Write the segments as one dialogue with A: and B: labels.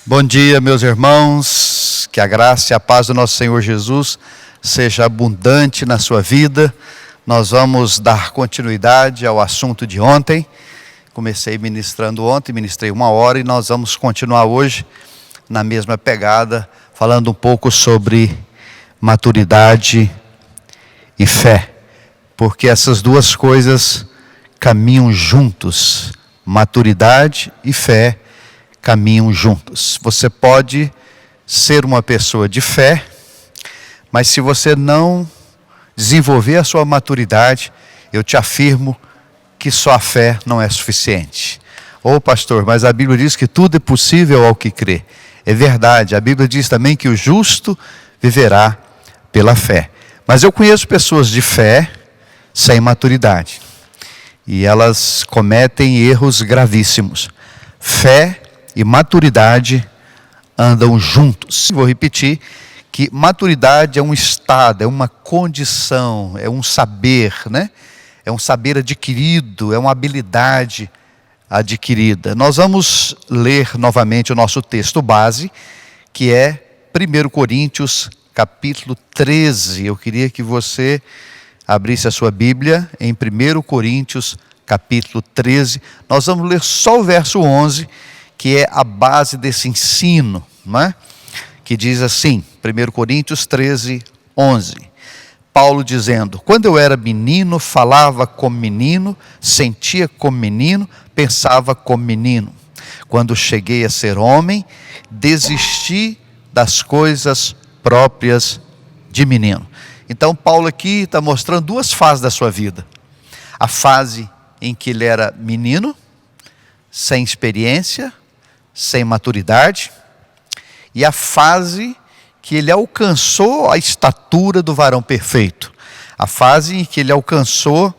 A: Bom dia, meus irmãos, que a graça e a paz do nosso Senhor Jesus seja abundante na sua vida. Nós vamos dar continuidade ao assunto de ontem. Comecei ministrando ontem, ministrei 1 hora e nós vamos continuar hoje na mesma pegada, falando um pouco sobre maturidade e fé, porque essas duas coisas caminham juntos, maturidade e fé caminham juntos. Você pode ser uma pessoa de fé, mas se você não desenvolver a sua maturidade, eu te afirmo que só a fé não é suficiente. Ô pastor, mas a Bíblia diz que tudo é possível ao que crê. É verdade, a Bíblia diz também que o justo viverá pela fé. Mas eu conheço pessoas de fé sem maturidade. E elas cometem erros gravíssimos. Fé e maturidade andam juntos. Vou repetir que maturidade é um estado, é uma condição, é um saber, né? É um saber adquirido, é uma habilidade adquirida. Nós vamos ler novamente o nosso texto base, que é 1 Coríntios, capítulo 13. Eu queria que você abrisse a sua Bíblia em 1 Coríntios, capítulo 13. Nós vamos ler só o verso 11, que é a base desse ensino, não é? Que diz assim, 1 Coríntios 13, 11. Paulo dizendo: quando eu era menino, falava como menino, sentia como menino, pensava como menino. Quando cheguei a ser homem, desisti das coisas próprias de menino. Então Paulo aqui está mostrando duas fases da sua vida. A fase em que ele era menino, sem experiência, sem maturidade, e a fase que ele alcançou a estatura do varão perfeito, a fase em que ele alcançou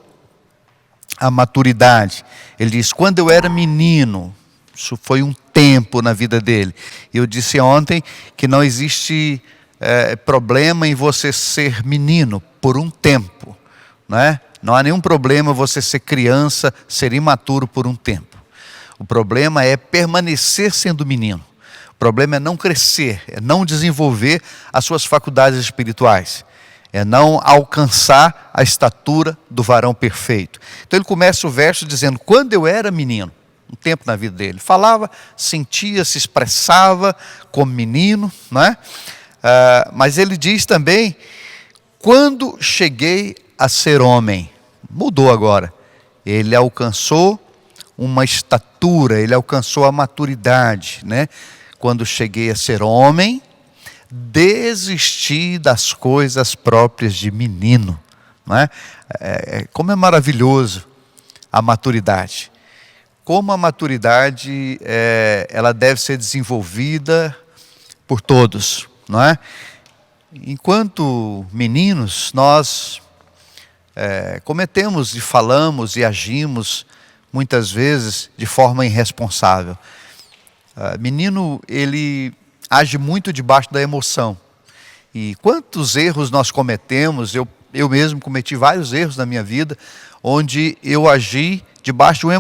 A: a maturidade. Ele diz: quando eu era menino, isso foi um tempo na vida dele. Eu disse ontem que não existe problema em você ser menino por um tempo, não é? Não há nenhum problema você ser criança, ser imaturo por um tempo. O problema é permanecer sendo menino. O problema é não crescer, é não desenvolver as suas faculdades espirituais, é não alcançar a estatura do varão perfeito. Então ele começa o verso dizendo: quando eu era menino, um tempo na vida dele, falava, sentia, se expressava como menino, não é? Mas ele diz também: quando cheguei a ser homem, mudou agora, ele alcançou uma estatura, ele alcançou a maturidade, né? Quando cheguei a ser homem, desisti das coisas próprias de menino, não é? Como é maravilhoso a maturidade. Como a maturidade, ela deve ser desenvolvida por todos, não é? Enquanto meninos, nós cometemos e falamos e agimos muitas vezes de forma irresponsável. Menino, ele age muito debaixo da emoção. E quantos erros nós cometemos, eu mesmo cometi vários erros na minha vida, onde eu agi debaixo de uma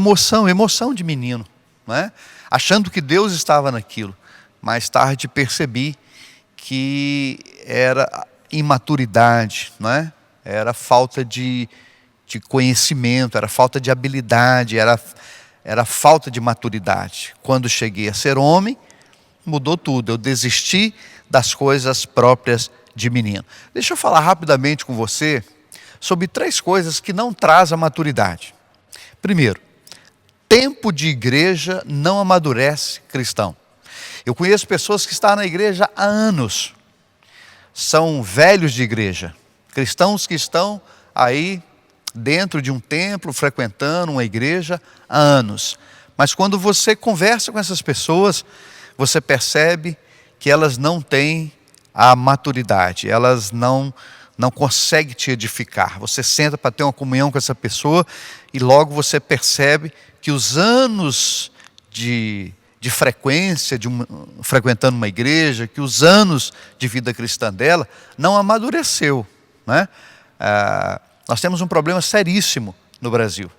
A: emoção de menino, não é? Achando que Deus estava naquilo. Mais tarde percebi que era imaturidade, não é? Era falta de conhecimento, era falta de habilidade, era falta de maturidade. Quando cheguei a ser homem, mudou tudo. Eu desisti das coisas próprias de menino. Deixa eu falar rapidamente com você sobre 3 coisas que não trazem a maturidade. Primeiro, tempo de igreja não amadurece cristão. Eu conheço pessoas que estão na igreja há anos, são velhos de igreja, cristãos que estão aí dentro de um templo, frequentando uma igreja há anos. Mas quando você conversa com essas pessoas, você percebe que elas não têm a maturidade, elas não conseguem te edificar. Você senta para ter uma comunhão com essa pessoa e logo você percebe que os anos de frequência, frequentando uma igreja, que os anos de vida cristã dela não amadureceu, né? Nós temos um problema seríssimo no Brasil.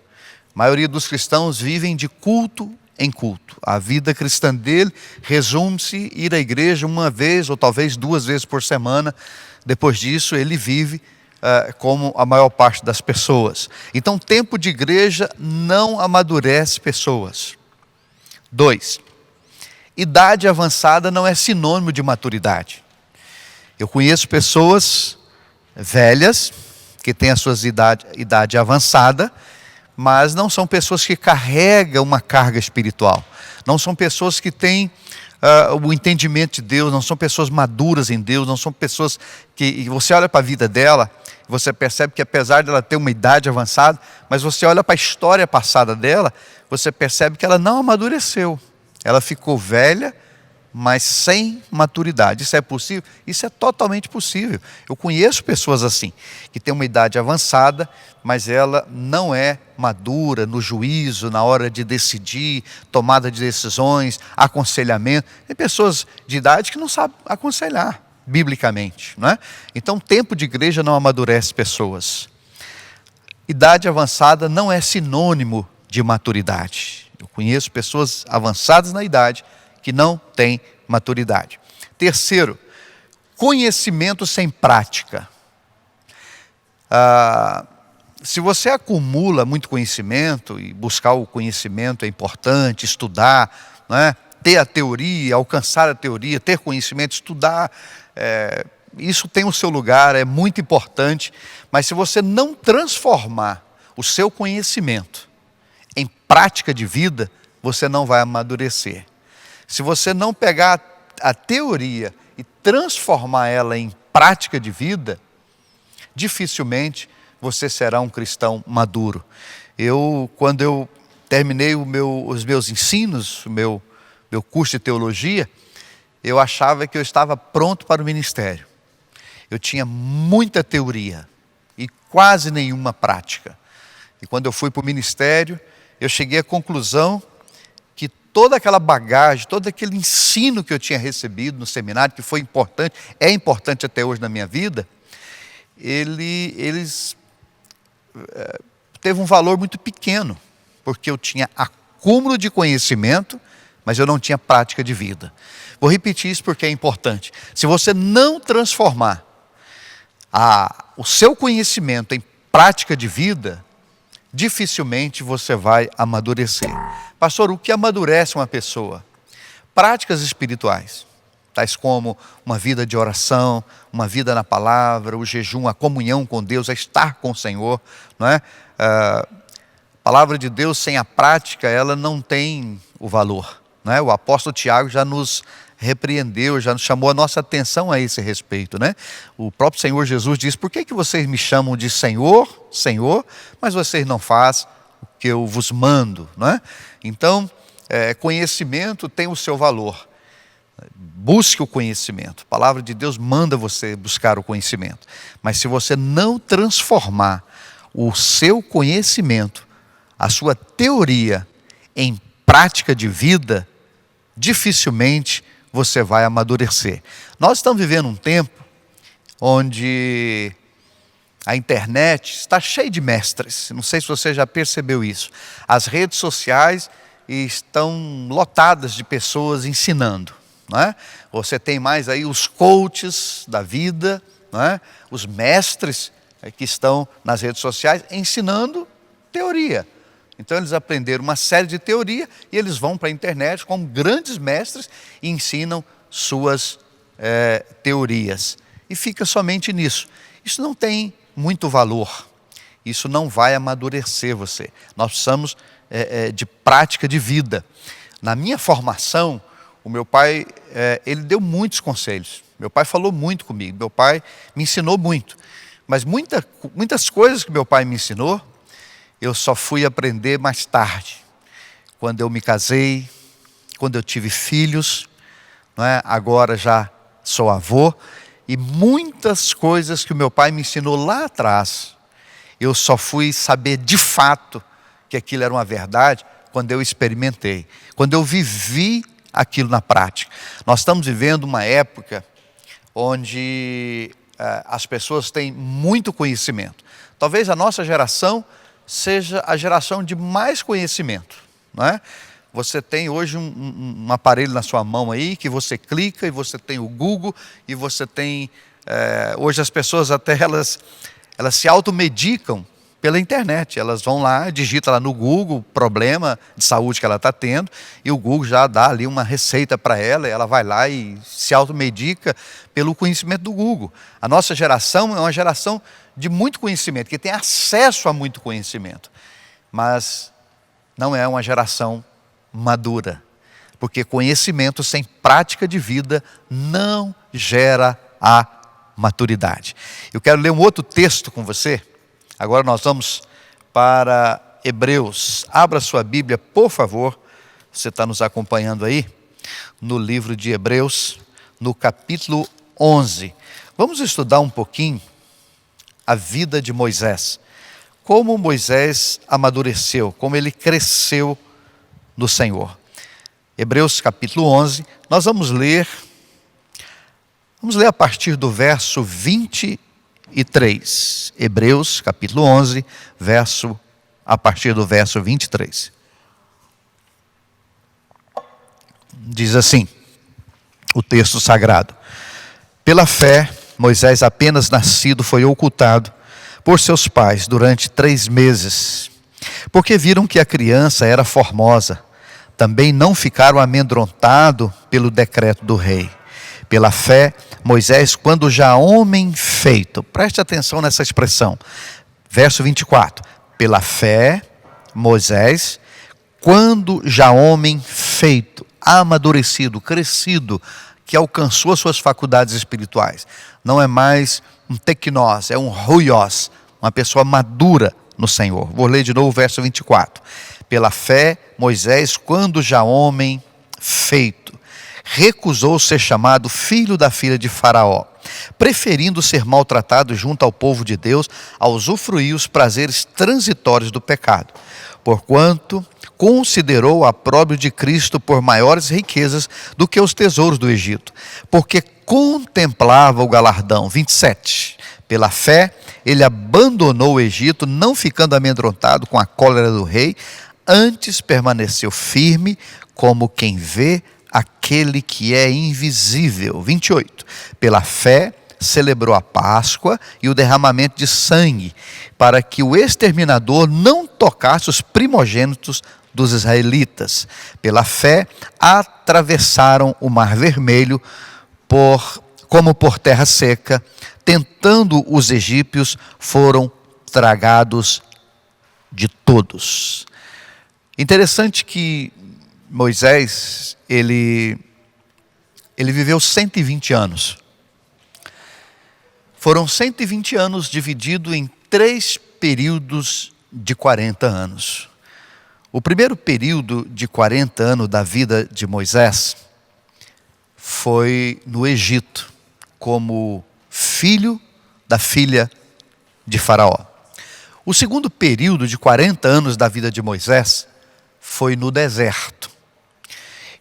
A: A maioria dos cristãos vivem de culto em culto. A vida cristã dele resume-se ir à igreja uma vez ou talvez 2 vezes por semana. Depois disso, ele vive como a maior parte das pessoas. Então, tempo de igreja não amadurece pessoas. 2, idade avançada não é sinônimo de maturidade. Eu conheço pessoas velhas, que têm a sua idade avançada, mas não são pessoas que carregam uma carga espiritual. Não são pessoas que têm o entendimento de Deus, não são pessoas maduras em Deus, não são pessoas que você olha para a vida dela, você percebe que apesar dela ter uma idade avançada, mas você olha para a história passada dela, você percebe que ela não amadureceu. Ela ficou velha, mas sem maturidade. Isso é possível? Isso é totalmente possível. Eu conheço pessoas assim, que têm uma idade avançada, mas ela não é madura no juízo, na hora de decidir, tomada de decisões, aconselhamento. Tem pessoas de idade que não sabem aconselhar, biblicamente, não é? Então, tempo de igreja não amadurece pessoas. Idade avançada não é sinônimo de maturidade. Eu conheço pessoas avançadas na idade, que não tem maturidade. 3, conhecimento sem prática. Se você acumula muito conhecimento, e buscar o conhecimento é importante, estudar, não é? Ter a teoria, alcançar a teoria, ter conhecimento, estudar, isso tem o seu lugar, é muito importante, mas se você não transformar o seu conhecimento em prática de vida, você não vai amadurecer. Se você não pegar a teoria e transformar ela em prática de vida, dificilmente você será um cristão maduro. Quando eu terminei os meus ensinos, o meu curso de teologia, eu achava que eu estava pronto para o ministério. Eu tinha muita teoria e quase nenhuma prática. E quando eu fui para o ministério, eu cheguei à conclusão que toda aquela bagagem, todo aquele ensino que eu tinha recebido no seminário, que foi importante, é importante até hoje na minha vida, eles teve um valor muito pequeno, porque eu tinha acúmulo de conhecimento, mas eu não tinha prática de vida. Vou repetir isso porque é importante. Se você não transformar o seu conhecimento em prática de vida, dificilmente você vai amadurecer. Pastor, o que amadurece uma pessoa? Práticas espirituais, tais como uma vida de oração, uma vida na palavra, o jejum, a comunhão com Deus, a estar com o Senhor, não é? A palavra de Deus sem a prática, ela não tem o valor, não é? O apóstolo Tiago já nos repreendeu, já nos chamou a nossa atenção a esse respeito, né? O próprio Senhor Jesus diz: por que vocês me chamam de Senhor, Senhor, mas vocês não fazem o que eu vos mando, não é? Então, conhecimento tem o seu valor. Busque o conhecimento. A palavra de Deus manda você buscar o conhecimento. Mas se você não transformar o seu conhecimento, a sua teoria, em prática de vida, dificilmente você vai amadurecer. Nós estamos vivendo um tempo onde a internet está cheia de mestres. Não sei se você já percebeu isso. As redes sociais estão lotadas de pessoas ensinando, não é? Você tem mais aí os coaches da vida, não é? Os mestres que estão nas redes sociais ensinando teoria. Então eles aprenderam uma série de teoria e eles vão para a internet como grandes mestres e ensinam suas teorias. E fica somente nisso. Isso não tem muito valor. Isso não vai amadurecer você. Nós precisamos de prática de vida. Na minha formação, o meu pai, ele deu muitos conselhos. Meu pai falou muito comigo. Meu pai me ensinou muito. Mas muitas coisas que meu pai me ensinou, eu só fui aprender mais tarde. Quando eu me casei, quando eu tive filhos, não é? Agora já sou avô. E muitas coisas que o meu pai me ensinou lá atrás, eu só fui saber de fato que aquilo era uma verdade quando eu experimentei, quando eu vivi aquilo na prática. Nós estamos vivendo uma época onde as pessoas têm muito conhecimento. Talvez a nossa geração seja a geração de mais conhecimento, não é? Você tem hoje um aparelho na sua mão aí, que você clica e você tem o Google, e você tem, hoje as pessoas até elas se automedicam pela internet. Elas vão lá, digitam lá no Google o problema de saúde que ela está tendo, e o Google já dá ali uma receita para ela, e ela vai lá e se automedica pelo conhecimento do Google. A nossa geração é uma geração de muito conhecimento, que tem acesso a muito conhecimento, mas não é uma geração madura, porque conhecimento sem prática de vida não gera a maturidade. Eu quero ler um outro texto com você. Agora nós vamos para Hebreus. Abra sua Bíblia, por favor. Você está nos acompanhando aí no livro de Hebreus, no capítulo 11. Vamos estudar um pouquinho a vida de Moisés. Como Moisés amadureceu, como ele cresceu no Senhor. Hebreus capítulo 11, nós vamos ler a partir do verso 23. Hebreus capítulo 11, a partir do verso 23. Diz assim, o texto sagrado: pela fé, Moisés, apenas nascido, foi ocultado por seus pais durante 3 meses, porque viram que a criança era formosa. Também não ficaram amedrontados pelo decreto do rei. Pela fé, Moisés, quando já homem feito, preste atenção nessa expressão, verso 24, pela fé, Moisés, quando já homem feito, amadurecido, crescido, que alcançou as suas faculdades espirituais, não é mais um teknós, é um ruiós, uma pessoa madura no Senhor. Vou ler de novo o verso 24. Pela fé, Moisés, quando já homem feito, recusou ser chamado filho da filha de Faraó, preferindo ser maltratado junto ao povo de Deus, a usufruir os prazeres transitórios do pecado, porquanto considerou o opróbrio de Cristo por maiores riquezas do que os tesouros do Egito, porque contemplava o galardão. 27. Pela fé, ele abandonou o Egito, não ficando amedrontado com a cólera do rei, antes permaneceu firme, como quem vê aquele que é invisível. 28. Pela fé, celebrou a Páscoa e o derramamento de sangue, para que o exterminador não tocasse os primogênitos dos israelitas. Pela fé, atravessaram o Mar Vermelho como por terra seca, tentando os egípcios, foram tragados de todos. Interessante que Moisés, ele viveu 120 anos. Foram 120 anos divididos em 3 períodos de 40 anos. O primeiro período de 40 anos da vida de Moisés foi no Egito, como filho da filha de Faraó. O segundo período de 40 anos da vida de Moisés foi no deserto.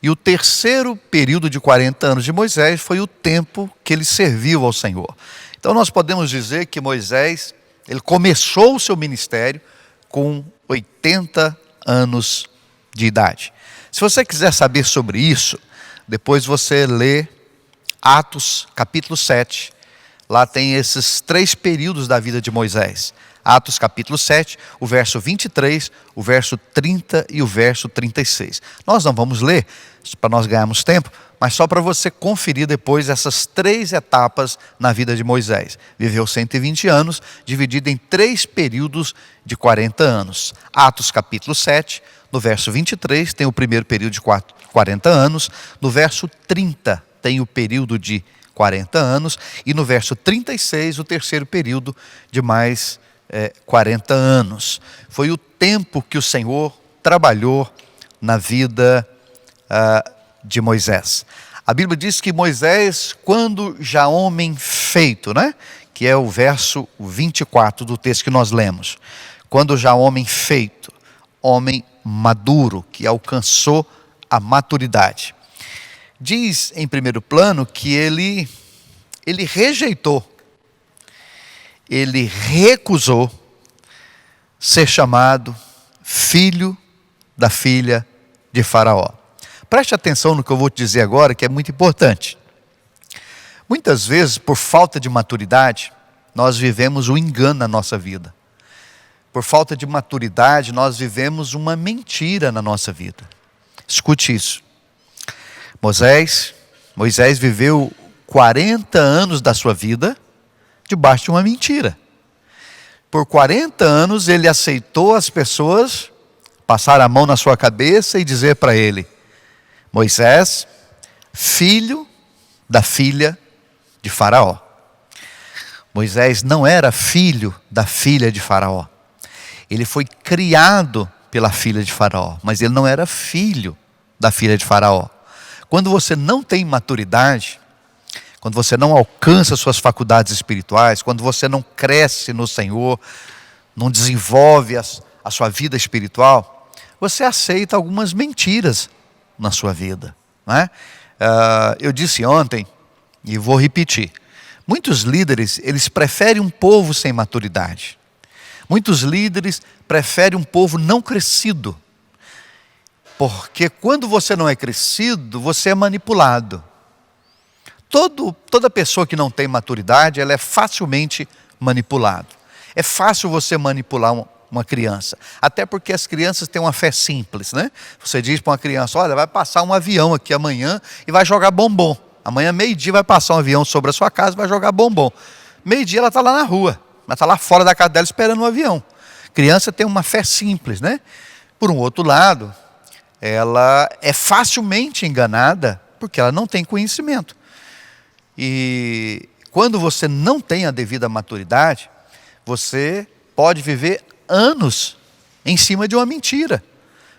A: E o terceiro período de 40 anos de Moisés foi o tempo que ele serviu ao Senhor. Então nós podemos dizer que Moisés, ele começou o seu ministério com 80 anos de idade. Se você quiser saber sobre isso, depois você lê Atos capítulo 7. Lá tem esses 3 períodos da vida de Moisés. Atos capítulo 7, o verso 23, o verso 30 e o verso 36. Nós não vamos ler, para nós ganharmos tempo, mas só para você conferir depois essas 3 etapas na vida de Moisés. Viveu 120 anos, dividido em 3 períodos de 40 anos. Atos capítulo 7, no verso 23, tem o primeiro período de 40 anos. No verso 30, tem o período de 40 anos. E no verso 36, o terceiro período de mais 40 anos. Foi o tempo que o Senhor trabalhou na vida de Moisés. A Bíblia diz que Moisés, quando já homem feito, né? Que é o verso 24 do texto que nós lemos. Quando já homem feito, homem maduro, que alcançou a maturidade. Diz em primeiro plano que ele rejeitou, ele recusou ser chamado filho da filha de Faraó. Preste atenção no que eu vou te dizer agora, que é muito importante. Muitas vezes, por falta de maturidade, nós vivemos um engano na nossa vida. Por falta de maturidade, nós vivemos uma mentira na nossa vida. Escute isso. Moisés viveu 40 anos da sua vida debaixo de uma mentira. Por 40 anos ele aceitou as pessoas passar a mão na sua cabeça e dizer para ele: Moisés, filho da filha de Faraó. Moisés não era filho da filha de Faraó. Ele foi criado pela filha de Faraó, mas ele não era filho da filha de Faraó. Quando você não tem maturidade, quando você não alcança suas faculdades espirituais, quando você não cresce no Senhor, não desenvolve a sua vida espiritual, você aceita algumas mentiras na sua vida, não é? Eu disse ontem, e vou repetir, muitos líderes, eles preferem um povo sem maturidade. Muitos líderes preferem um povo não crescido. Porque quando você não é crescido, você é manipulado. Toda pessoa que não tem maturidade, ela é facilmente manipulada. É fácil você manipular uma criança. Até porque as crianças têm uma fé simples, né? Você diz para uma criança: olha, vai passar um avião aqui amanhã e vai jogar bombom. Amanhã, meio-dia, vai passar um avião sobre a sua casa e vai jogar bombom. Meio-dia ela está lá na rua. Ela está lá fora da casa dela esperando um avião. Criança tem uma fé simples, né? Por um outro lado, ela é facilmente enganada porque ela não tem conhecimento. E quando você não tem a devida maturidade, você pode viver anos em cima de uma mentira.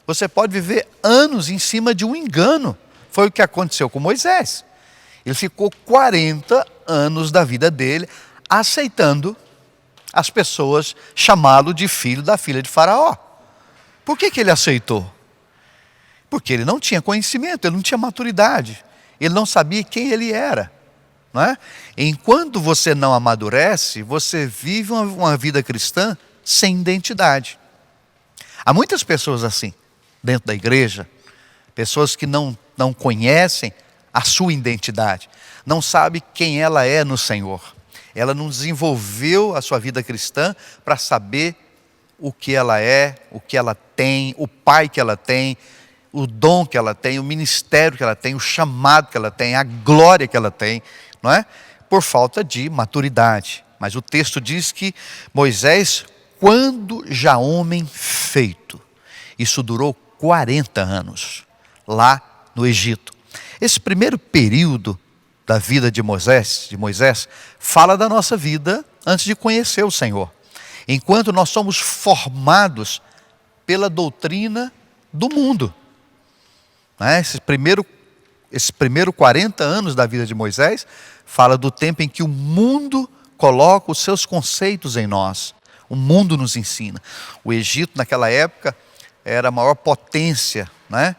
A: Você pode viver anos em cima de um engano. Foi o que aconteceu com Moisés. Ele ficou 40 anos da vida dele aceitando as pessoas chamá-lo de filho da filha de Faraó. Por que ele aceitou? Porque ele não tinha conhecimento, ele não tinha maturidade, ele não sabia quem ele era, não é? Enquanto você não amadurece, você vive uma vida cristã sem identidade. Há muitas pessoas assim, dentro da igreja, pessoas que não conhecem a sua identidade, não sabem quem ela é no Senhor. Ela não desenvolveu a sua vida cristã para saber o que ela é, o que ela tem, o pai que ela tem, o dom que ela tem, o ministério que ela tem, o chamado que ela tem, a glória que ela tem, não é? Por falta de maturidade. Mas o texto diz que Moisés, quando já homem feito, isso durou 40 anos, lá no Egito. Esse primeiro período da vida de Moisés, fala da nossa vida antes de conhecer o Senhor. Enquanto nós somos formados pela doutrina do mundo. Esses primeiros 40 anos da vida de Moisés, fala do tempo em que o mundo coloca os seus conceitos em nós. O mundo nos ensina. O Egito, naquela época, era a maior potência, né?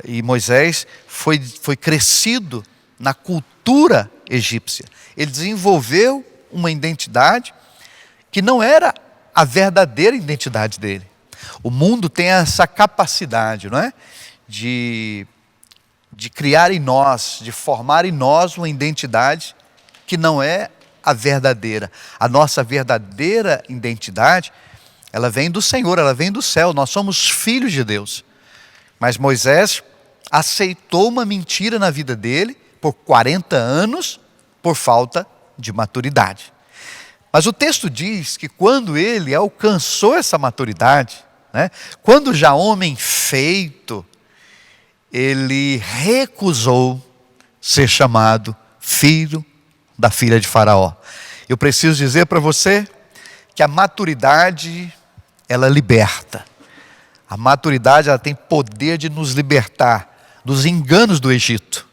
A: E Moisés foi crescido na cultura egípcia. Ele desenvolveu uma identidade que não era a verdadeira identidade dele. O mundo tem essa capacidade, não é? De criar em nós, de formar em nós uma identidade que não é a verdadeira. A nossa verdadeira identidade, ela vem do Senhor, ela vem do céu. Nós somos filhos de Deus. Mas Moisés aceitou uma mentira na vida dele por 40 anos por falta de maturidade. Mas o texto diz que quando ele alcançou essa maturidade, né, quando já homem feito, ele recusou ser chamado filho da filha de Faraó. Eu preciso dizer para você que a maturidade, ela liberta. A maturidade, ela tem poder de nos libertar dos enganos do Egito.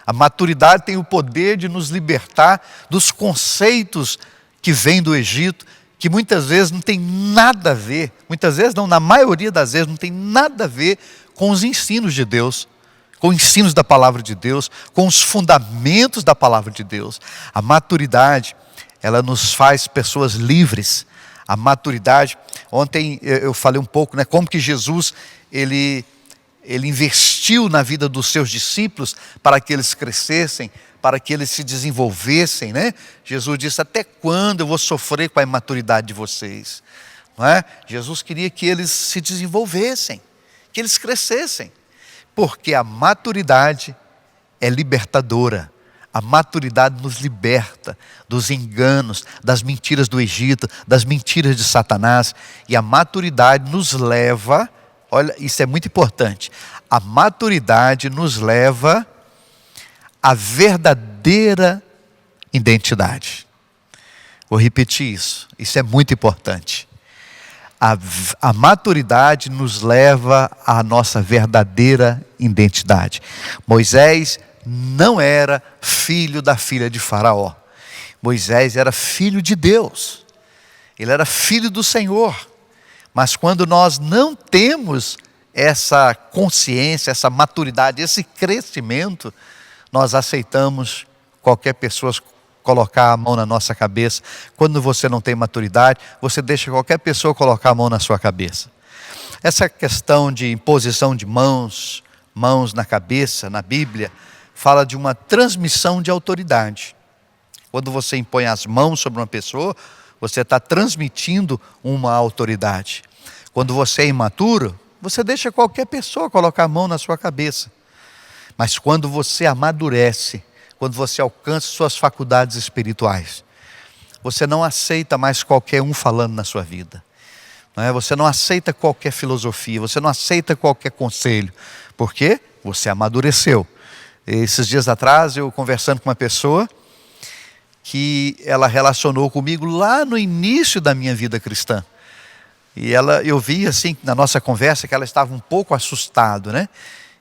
A: A maturidade tem o poder de nos libertar dos conceitos que vêm do Egito, que muitas vezes não tem nada a ver, muitas vezes não, na maioria das vezes não tem nada a ver com os ensinos de Deus, com os ensinos da palavra de Deus, com os fundamentos da palavra de Deus. A maturidade, ela nos faz pessoas livres. A maturidade, ontem eu falei um pouco, né, como que Jesus, ele Ele investiu na vida dos seus discípulos para que eles crescessem, para que eles se desenvolvessem, né? Jesus disse: até quando eu vou sofrer com a imaturidade de vocês? Não é? Jesus queria que eles se desenvolvessem, que eles crescessem, porque a maturidade é libertadora. A maturidade nos liberta dos enganos, das mentiras do Egito, das mentiras de Satanás. E a maturidade nos leva, olha, isso é muito importante, a maturidade nos leva à verdadeira identidade. Vou repetir isso é muito importante. A maturidade nos leva à nossa verdadeira identidade. Moisés não era filho da filha de Faraó. Moisés era filho de Deus. Ele era filho do Senhor. Mas quando nós não temos essa consciência, essa maturidade, esse crescimento, nós aceitamos qualquer pessoa colocar a mão na nossa cabeça. Quando você não tem maturidade, você deixa qualquer pessoa colocar a mão na sua cabeça. Essa questão de imposição de mãos na cabeça, na Bíblia, fala de uma transmissão de autoridade. Quando você impõe as mãos sobre uma pessoa, você está transmitindo uma autoridade. Quando você é imaturo, você deixa qualquer pessoa colocar a mão na sua cabeça. Mas quando você amadurece, quando você alcança suas faculdades espirituais, você não aceita mais qualquer um falando na sua vida. Não é? Você não aceita qualquer filosofia, você não aceita qualquer conselho. Por quê? Você amadureceu. Esses dias atrás, eu conversando com uma pessoa que ela relacionou comigo lá no início da minha vida cristã. E eu vi assim, na nossa conversa, que ela estava um pouco assustada, né?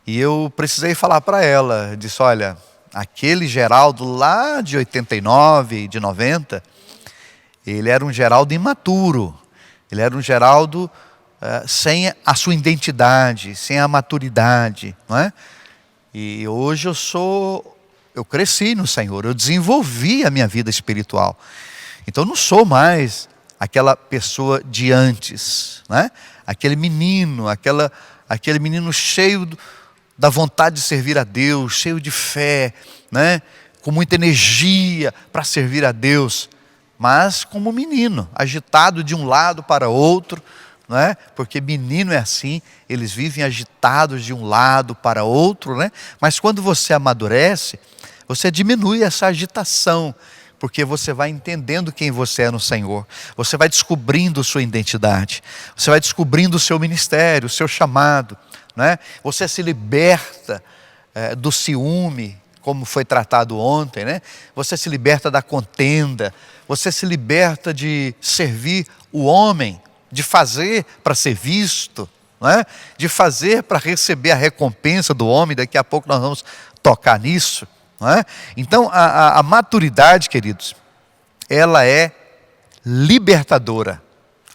A: E eu precisei falar para ela, disse: olha, aquele Geraldo lá de 89, de 90, ele era um Geraldo imaturo. Ele era um Geraldo sem a sua identidade, sem a maturidade, não é? E hoje eu cresci no Senhor, eu desenvolvi a minha vida espiritual. Então eu não sou mais aquela pessoa de antes, né? Aquele menino cheio da vontade de servir a Deus, cheio de fé, né? Com muita energia para servir a Deus, mas como menino, agitado de um lado para outro, não é? Porque menino é assim, eles vivem agitados de um lado para outro, né? Mas quando você amadurece, você diminui essa agitação, porque você vai entendendo quem você é no Senhor, você vai descobrindo sua identidade, você vai descobrindo o seu ministério, o seu chamado, né? Você se liberta do ciúme, como foi tratado ontem, né? Você se liberta da contenda, você se liberta de servir o homem, de fazer para ser visto, não é? De fazer para receber a recompensa do homem. Daqui a pouco nós vamos tocar nisso, não é? Então a maturidade, queridos, ela é libertadora.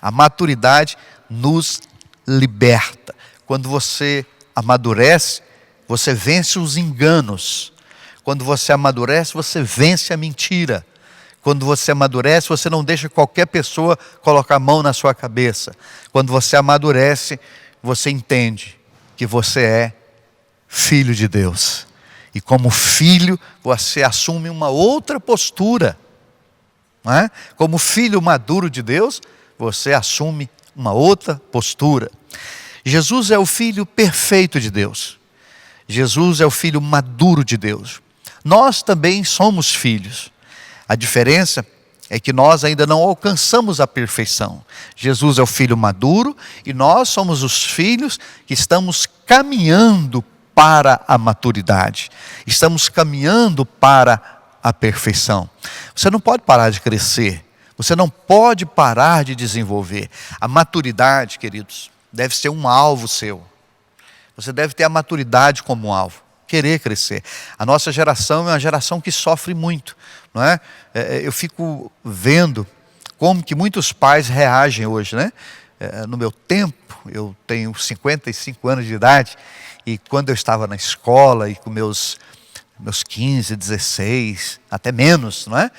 A: A maturidade nos liberta. Quando você amadurece, você vence os enganos. Quando você amadurece, você vence a mentira. Quando você amadurece, você não deixa qualquer pessoa colocar a mão na sua cabeça. Quando você amadurece, você entende que você é filho de Deus. E como filho, você assume uma outra postura, não é? Como filho maduro de Deus, você assume uma outra postura. Jesus é o filho perfeito de Deus. Jesus é o filho maduro de Deus. Nós também somos filhos. A diferença é que nós ainda não alcançamos a perfeição. Jesus é o filho maduro e nós somos os filhos que estamos caminhando para a maturidade. Estamos caminhando para a perfeição. Você não pode parar de crescer. Você não pode parar de desenvolver. A maturidade, queridos, deve ser um alvo seu. Você deve ter a maturidade como um alvo. Querer crescer. A nossa geração é uma geração que sofre muito, não é? Eu fico vendo como que muitos pais reagem hoje, né? No meu tempo, eu tenho 55 anos de idade, e quando eu estava na escola e com meus 15, 16, até menos, não é?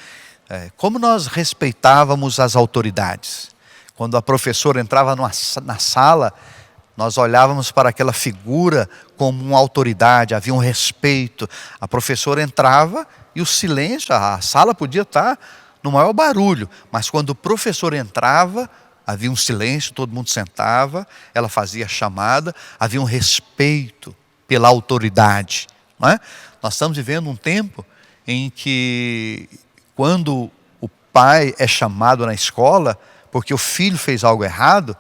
A: Como nós respeitávamos as autoridades. Quando a professora entrava na sala, Nós olhávamos para aquela figura como uma autoridade, havia um respeito. A professora entrava e o silêncio, a sala podia estar no maior barulho, mas quando o professor entrava, havia um silêncio, todo mundo sentava, ela fazia a chamada, havia um respeito pela autoridade, não é? Nós estamos vivendo um tempo em que, quando o pai é chamado na escola, porque o filho fez algo errado,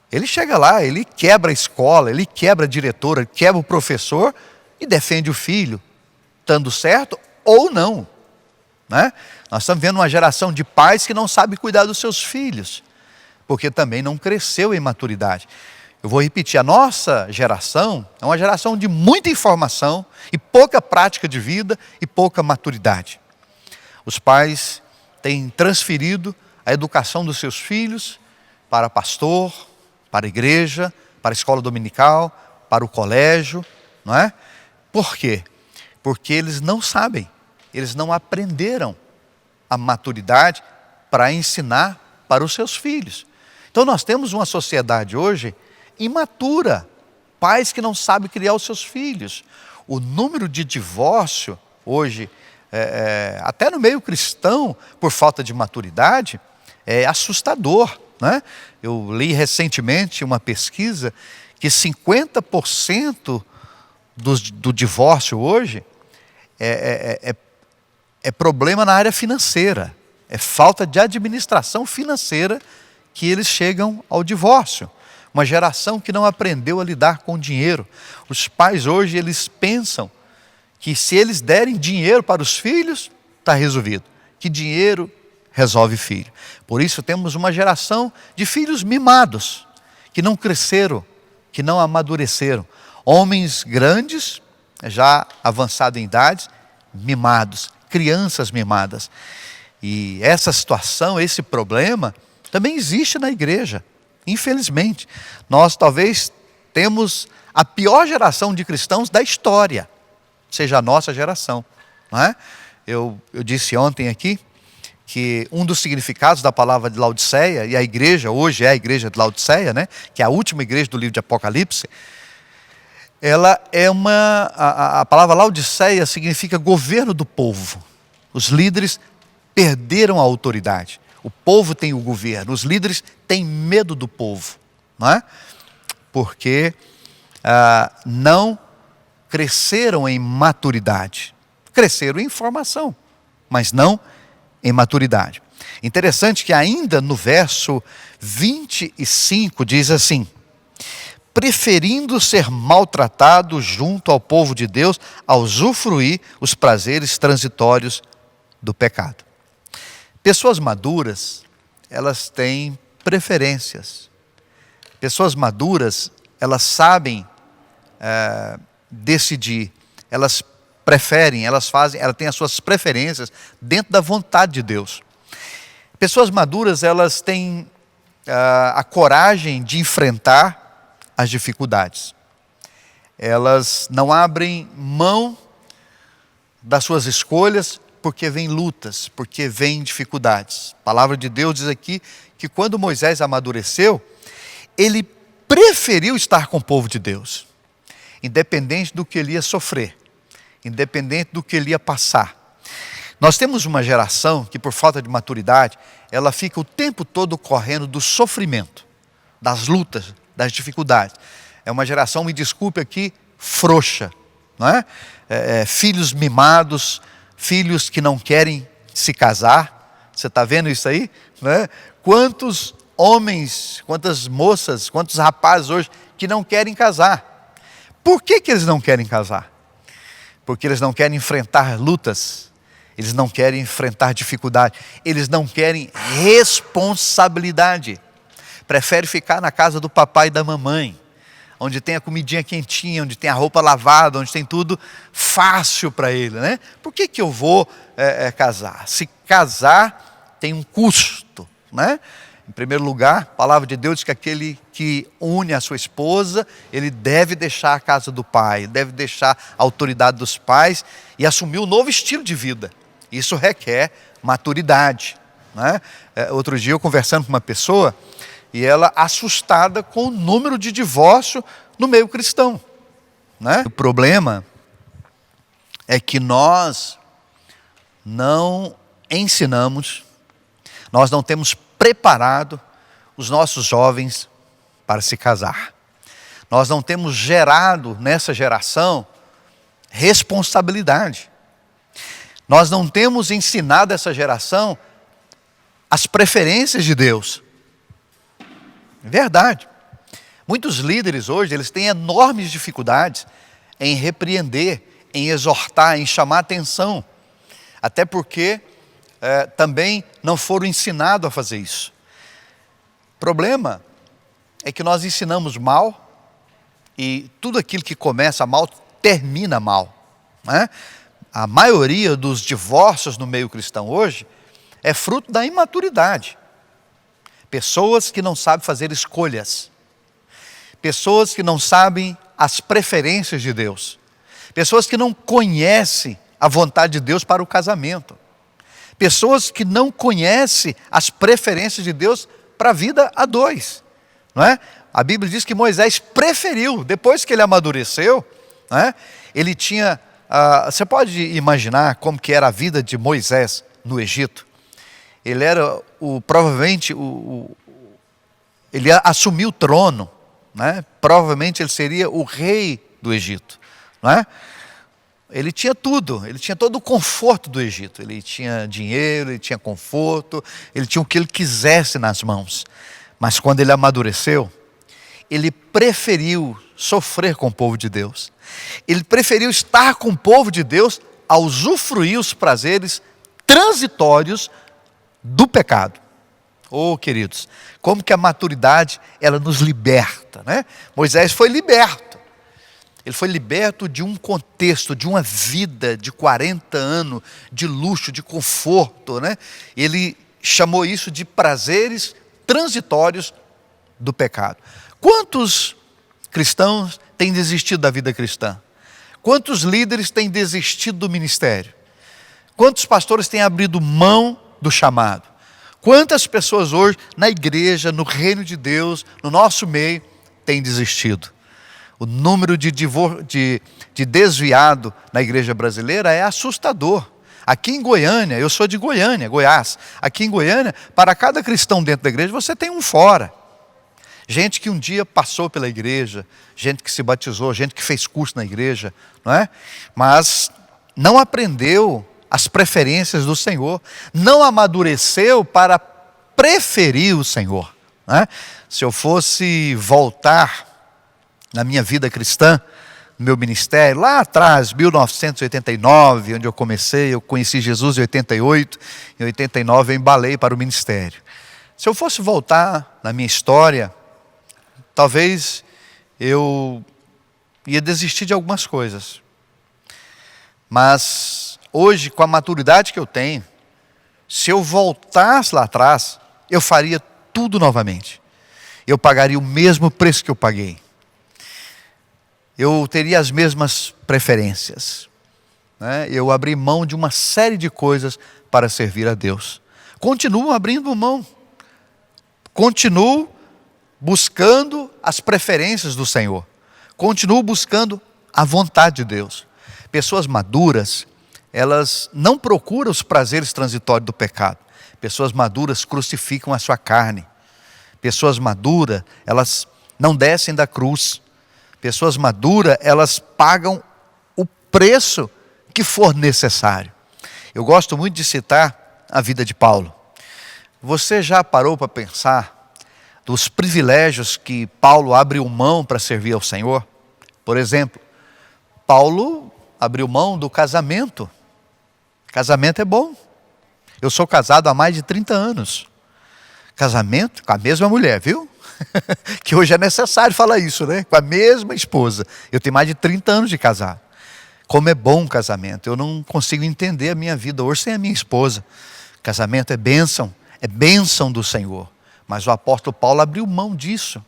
A: ele chega lá, ele quebra a escola, ele quebra a diretora, ele quebra o professor e defende o filho, estando certo ou não, né? Nós estamos vendo uma geração de pais que não sabe cuidar dos seus filhos, porque também não cresceu em maturidade. Eu vou repetir, a nossa geração é uma geração de muita informação e pouca prática de vida e pouca maturidade. Os pais têm transferido a educação dos seus filhos para pastor, para a igreja, para a escola dominical, para o colégio, não é? Por quê? Porque eles não sabem, eles não aprenderam a maturidade para ensinar para os seus filhos. Então nós temos uma sociedade hoje imatura, pais que não sabem criar os seus filhos. O número de divórcio hoje, até no meio cristão, por falta de maturidade, é assustador, né? Eu li recentemente uma pesquisa que 50% do divórcio hoje é problema na área financeira, é falta de administração financeira que eles chegam ao divórcio. Uma geração que não aprendeu a lidar com dinheiro. Os pais hoje, eles pensam que se eles derem dinheiro para os filhos, está resolvido. Que dinheiro resolve filho. Por isso temos uma geração de filhos mimados, que não cresceram, que não amadureceram. Homens grandes, já avançados em idades, mimados. Crianças mimadas. E essa situação, esse problema, também existe na igreja. Infelizmente, nós talvez temos a pior geração de cristãos da história, seja a nossa geração, não é? Eu disse ontem aqui que um dos significados da palavra de Laodiceia, e a igreja hoje é a igreja de Laodiceia, né? Que é a última igreja do livro de Apocalipse, ela é a palavra Laodiceia significa governo do povo. Os líderes perderam a autoridade. O povo tem o governo, os líderes têm medo do povo, não é? Porque não cresceram em maturidade. Cresceram em informação, mas não em maturidade. Interessante que ainda no verso 25 diz assim: preferindo ser maltratado junto ao povo de Deus, a usufruir os prazeres transitórios do pecado. Pessoas maduras, elas têm preferências. Pessoas maduras, elas sabem decidir, elas preferem, elas têm as suas preferências dentro da vontade de Deus. Pessoas maduras, elas têm a coragem de enfrentar as dificuldades. Elas não abrem mão das suas escolhas porque vem lutas, porque vem dificuldades. A palavra de Deus diz aqui que quando Moisés amadureceu, ele preferiu estar com o povo de Deus, independente do que ele ia sofrer, independente do que ele ia passar. Nós temos uma geração que, por falta de maturidade, ela fica o tempo todo correndo do sofrimento, das lutas, das dificuldades. É uma geração, me desculpe aqui, frouxa, não é? Filhos mimados, filhos que não querem se casar. Você está vendo isso aí? Não é? Quantos homens, quantas moças, quantos rapazes hoje que não querem casar. Por que eles não querem casar? Porque eles não querem enfrentar lutas, eles não querem enfrentar dificuldade, eles não querem responsabilidade. Prefere ficar na casa do papai e da mamãe, onde tem a comidinha quentinha, onde tem a roupa lavada, onde tem tudo fácil para ele, né? Por que eu vou casar? Se casar tem um custo, né? Em primeiro lugar, a palavra de Deus diz que aquele que une a sua esposa, ele deve deixar a casa do pai, deve deixar a autoridade dos pais e assumir um novo estilo de vida. Isso requer maturidade, né? Outro dia eu conversando com uma pessoa, e ela assustada com o número de divórcio no meio cristão, né? O problema é que nós não ensinamos, nós não temos preparado os nossos jovens para se casar. Nós não temos gerado nessa geração responsabilidade. Nós não temos ensinado essa geração as preferências de Deus. É verdade. Muitos líderes hoje, eles têm enormes dificuldades em repreender, em exortar, em chamar atenção. Até porque também não foram ensinados a fazer isso. O problema é que nós ensinamos mal e tudo aquilo que começa mal termina mal, né? A maioria dos divórcios no meio cristão hoje é fruto da imaturidade. Pessoas que não sabem fazer escolhas. Pessoas que não sabem as preferências de Deus. Pessoas que não conhecem a vontade de Deus para o casamento. Pessoas que não conhecem as preferências de Deus para a vida a dois, não é? A Bíblia diz que Moisés preferiu, depois que ele amadureceu, não é? Ele tinha, você pode imaginar como que era a vida de Moisés no Egito? Ele era provavelmente, ele assumiu o trono, né? Provavelmente ele seria o rei do Egito, não é? Ele tinha tudo, ele tinha todo o conforto do Egito, ele tinha dinheiro, ele tinha conforto, ele tinha o que ele quisesse nas mãos. Mas quando ele amadureceu, ele preferiu sofrer com o povo de Deus. Ele preferiu estar com o povo de Deus a usufruir os prazeres transitórios do pecado. Oh, queridos, como que a maturidade, ela nos liberta, né? Moisés foi liberto. Ele foi liberto de um contexto, de uma vida de 40 anos, de luxo, de conforto, né? Ele chamou isso de prazeres transitórios do pecado. Quantos cristãos têm desistido da vida cristã? Quantos líderes têm desistido do ministério? Quantos pastores têm abrido mão do chamado? Quantas pessoas hoje na igreja, no reino de Deus, no nosso meio, têm desistido? O número de desviado na igreja brasileira é assustador. Aqui em Goiânia, eu sou de Goiânia, Goiás. Aqui em Goiânia, para cada cristão dentro da igreja, você tem um fora. Gente que um dia passou pela igreja, gente que se batizou, gente que fez curso na igreja, não é? Mas não aprendeu as preferências do Senhor, não amadureceu para preferir o Senhor, não é? Se eu fosse voltar na minha vida cristã, no meu ministério, lá atrás, 1989, onde eu comecei, eu conheci Jesus em 88, em 89 eu embalei para o ministério. Se eu fosse voltar na minha história, talvez eu ia desistir de algumas coisas. Mas hoje, com a maturidade que eu tenho, se eu voltasse lá atrás, eu faria tudo novamente. Eu pagaria o mesmo preço que eu paguei. Eu teria as mesmas preferências, né? Eu abri mão de uma série de coisas para servir a Deus. Continuo abrindo mão. Continuo buscando as preferências do Senhor. Continuo buscando a vontade de Deus. Pessoas maduras, elas não procuram os prazeres transitórios do pecado. Pessoas maduras crucificam a sua carne. Pessoas maduras, elas não descem da cruz. Pessoas maduras, elas pagam o preço que for necessário. Eu gosto muito de citar a vida de Paulo. Você já parou para pensar dos privilégios que Paulo abriu mão para servir ao Senhor? Por exemplo, Paulo abriu mão do casamento. Casamento é bom. Eu sou casado há mais de 30 anos. Casamento com a mesma mulher, viu? Que hoje é necessário falar isso, né? Com a mesma esposa. Eu tenho mais de 30 anos de casado. Como é bom o casamento. Eu não consigo entender a minha vida hoje sem a minha esposa. Casamento é bênção do Senhor. Mas o apóstolo Paulo abriu mão disso.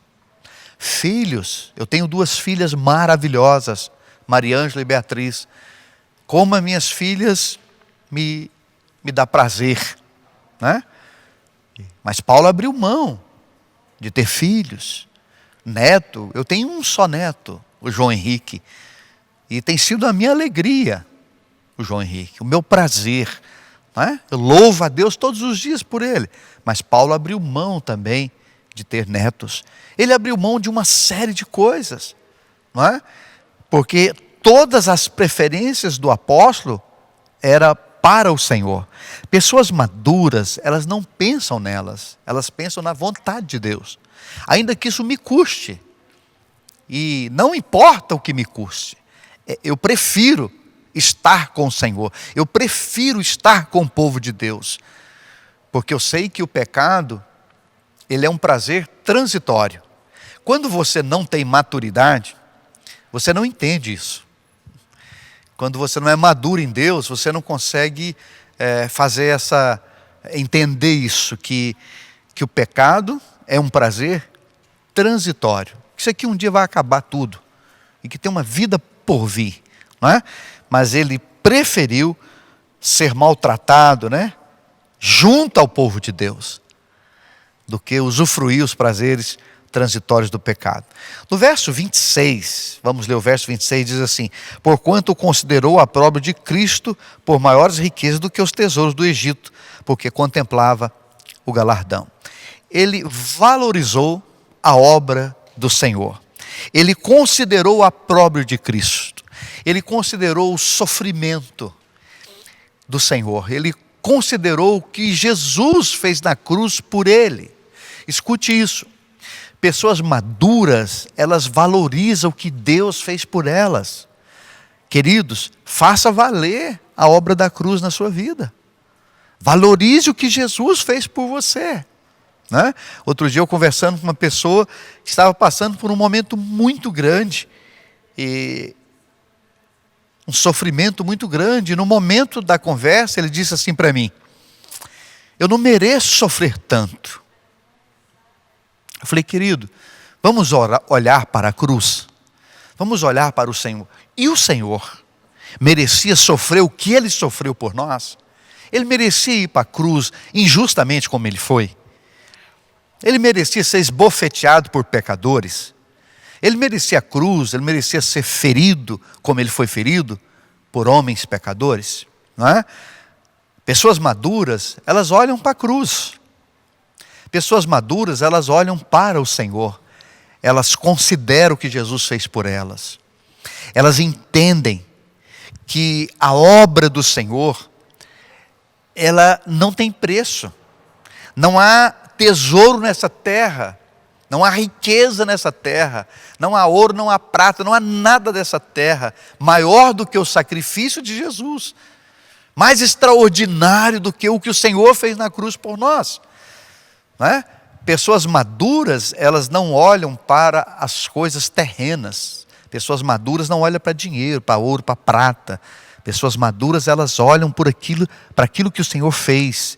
A: Filhos, eu tenho 2 filhas maravilhosas, Mariângela e Beatriz. Como as minhas filhas me dá prazer, né? Mas Paulo abriu mão de ter filhos, neto. Eu tenho um só neto, o João Henrique, e tem sido a minha alegria, o João Henrique, o meu prazer, não é? Eu louvo a Deus todos os dias por ele. Mas Paulo abriu mão também de ter netos. Ele abriu mão de uma série de coisas, não é? Porque todas as preferências do apóstolo era para o Senhor. Pessoas maduras, elas não pensam nelas, elas pensam na vontade de Deus. Ainda que isso me custe, e não importa o que me custe, eu prefiro estar com o Senhor, eu prefiro estar com o povo de Deus, porque eu sei que o pecado, ele é um prazer transitório. Quando você não tem maturidade, você não entende isso. Quando você não é maduro em Deus, você não consegue entender isso, que o pecado é um prazer transitório. Isso aqui um dia vai acabar tudo, e que tem uma vida por vir, não é? Mas ele preferiu ser maltratado, né, junto ao povo de Deus, do que usufruir os prazeres transitórios do pecado. No verso 26, vamos ler o verso 26, diz assim: porquanto considerou o opróbrio de Cristo por maiores riquezas do que os tesouros do Egito, porque contemplava o galardão. Ele valorizou a obra do Senhor. Ele considerou o opróbrio de Cristo. Ele considerou o sofrimento do Senhor. Ele considerou o que Jesus fez na cruz por ele. Escute isso. Pessoas maduras, elas valorizam o que Deus fez por elas. Queridos, faça valer a obra da cruz na sua vida. Valorize o que Jesus fez por você, né? Outro dia eu conversando com uma pessoa que estava passando por um momento muito grande, e um sofrimento muito grande. No momento da conversa ele disse assim para mim: eu não mereço sofrer tanto. Eu falei: querido, vamos olhar para a cruz, vamos olhar para o Senhor. E o Senhor merecia sofrer o que ele sofreu por nós? Ele merecia ir para a cruz injustamente como ele foi? Ele merecia ser esbofeteado por pecadores? Ele merecia a cruz, ele merecia ser ferido como ele foi ferido por homens pecadores? Não é? Pessoas maduras, elas olham para a cruz. Pessoas maduras, elas olham para o Senhor. Elas consideram o que Jesus fez por elas. Elas entendem que a obra do Senhor, ela não tem preço. Não há tesouro nessa terra, não há riqueza nessa terra, não há ouro, não há prata, não há nada dessa terra maior do que o sacrifício de Jesus, mais extraordinário do que o Senhor fez na cruz por nós, não é? Pessoas maduras, elas não olham para as coisas terrenas. Pessoas maduras não olham para dinheiro, para ouro, para prata. Pessoas maduras, elas olham para aquilo que o Senhor fez.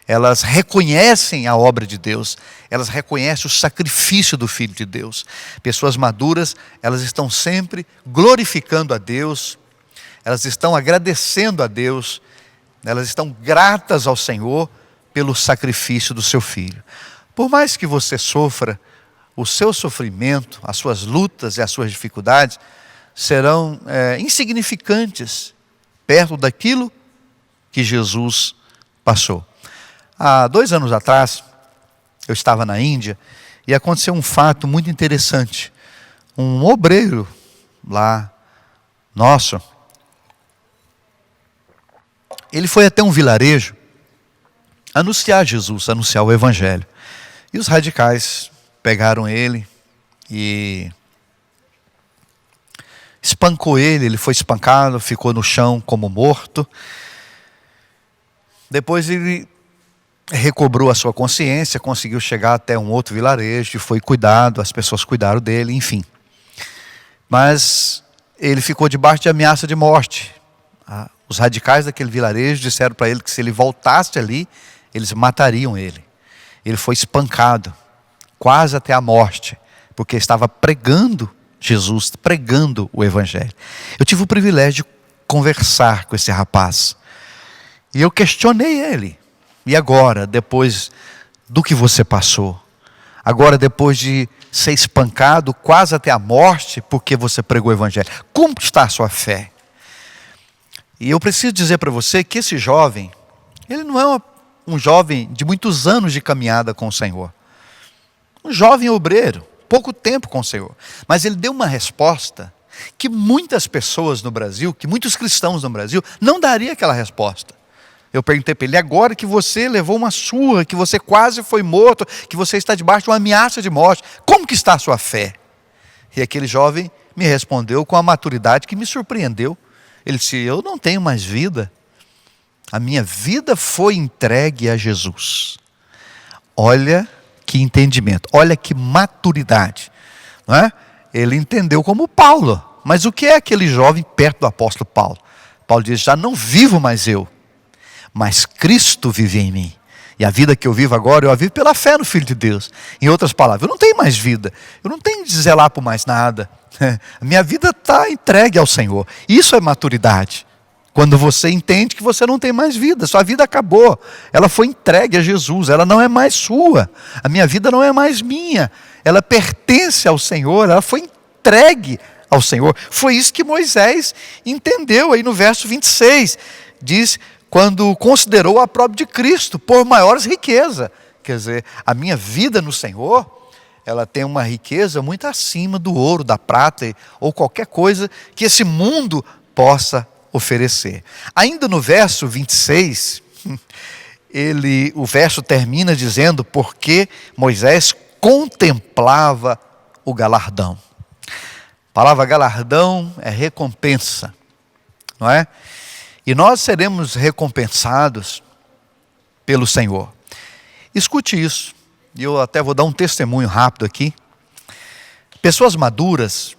A: Elas reconhecem a obra de Deus, elas reconhecem o sacrifício do Filho de Deus. Pessoas maduras, elas estão sempre glorificando a Deus, elas estão agradecendo a Deus, elas estão gratas ao Senhor pelo sacrifício do seu Filho. Por mais que você sofra, o seu sofrimento, as suas lutas e as suas dificuldades serão insignificantes perto daquilo que Jesus passou. Há 2 anos atrás, eu estava na Índia e aconteceu um fato muito interessante. Um obreiro lá, nosso, ele foi até um vilarejo anunciar Jesus, anunciar o Evangelho. E os radicais pegaram ele e espancou ele. Ele foi espancado, ficou no chão como morto. Depois ele recobrou a sua consciência, conseguiu chegar até um outro vilarejo e foi cuidado, as pessoas cuidaram dele, enfim. Mas ele ficou debaixo de ameaça de morte. Os radicais daquele vilarejo disseram para ele que se ele voltasse ali, eles matariam ele. Ele foi espancado, quase até a morte, porque estava pregando Jesus, pregando o Evangelho. Eu tive o privilégio de conversar com esse rapaz. E eu questionei ele. E agora, depois do que você passou? agora depois de ser espancado quase até a morte, porque você pregou o evangelho. Como está a sua fé? E eu preciso dizer para você que esse jovem, ele não é um jovem de muitos anos de caminhada com o Senhor. Um jovem obreiro, pouco tempo com o Senhor. Mas ele deu uma resposta que muitas pessoas no Brasil, que muitos cristãos no Brasil, não daria aquela resposta. Eu perguntei para ele, agora que você levou uma surra, que você quase foi morto, que você está debaixo de uma ameaça de morte, como que está a sua fé? E aquele jovem me respondeu com a maturidade que me surpreendeu. Ele disse, eu não tenho mais vida. A minha vida foi entregue a Jesus. Olha que entendimento, olha que maturidade. Não é? Ele entendeu como Paulo. Mas o que é aquele jovem perto do apóstolo Paulo? Paulo diz, já não vivo mais eu, mas Cristo vive em mim. E a vida que eu vivo agora, eu a vivo pela fé no Filho de Deus. Em outras palavras, eu não tenho mais vida. Eu não tenho de zelar por mais nada. A minha vida está entregue ao Senhor. Isso é maturidade. Quando você entende que você não tem mais vida. Sua vida acabou. Ela foi entregue a Jesus. Ela não é mais sua. A minha vida não é mais minha. Ela pertence ao Senhor. Ela foi entregue ao Senhor. Foi isso que Moisés entendeu aí no verso 26. Diz, quando considerou a própria de Cristo por maiores riqueza. Quer dizer, a minha vida no Senhor, ela tem uma riqueza muito acima do ouro, da prata ou qualquer coisa que esse mundo possa oferecer. Ainda no verso 26, o verso termina dizendo, porque Moisés contemplava o galardão. A palavra galardão é recompensa, não é? E nós seremos recompensados pelo Senhor. Escute isso, e eu até vou dar um testemunho rápido aqui. Pessoas maduras,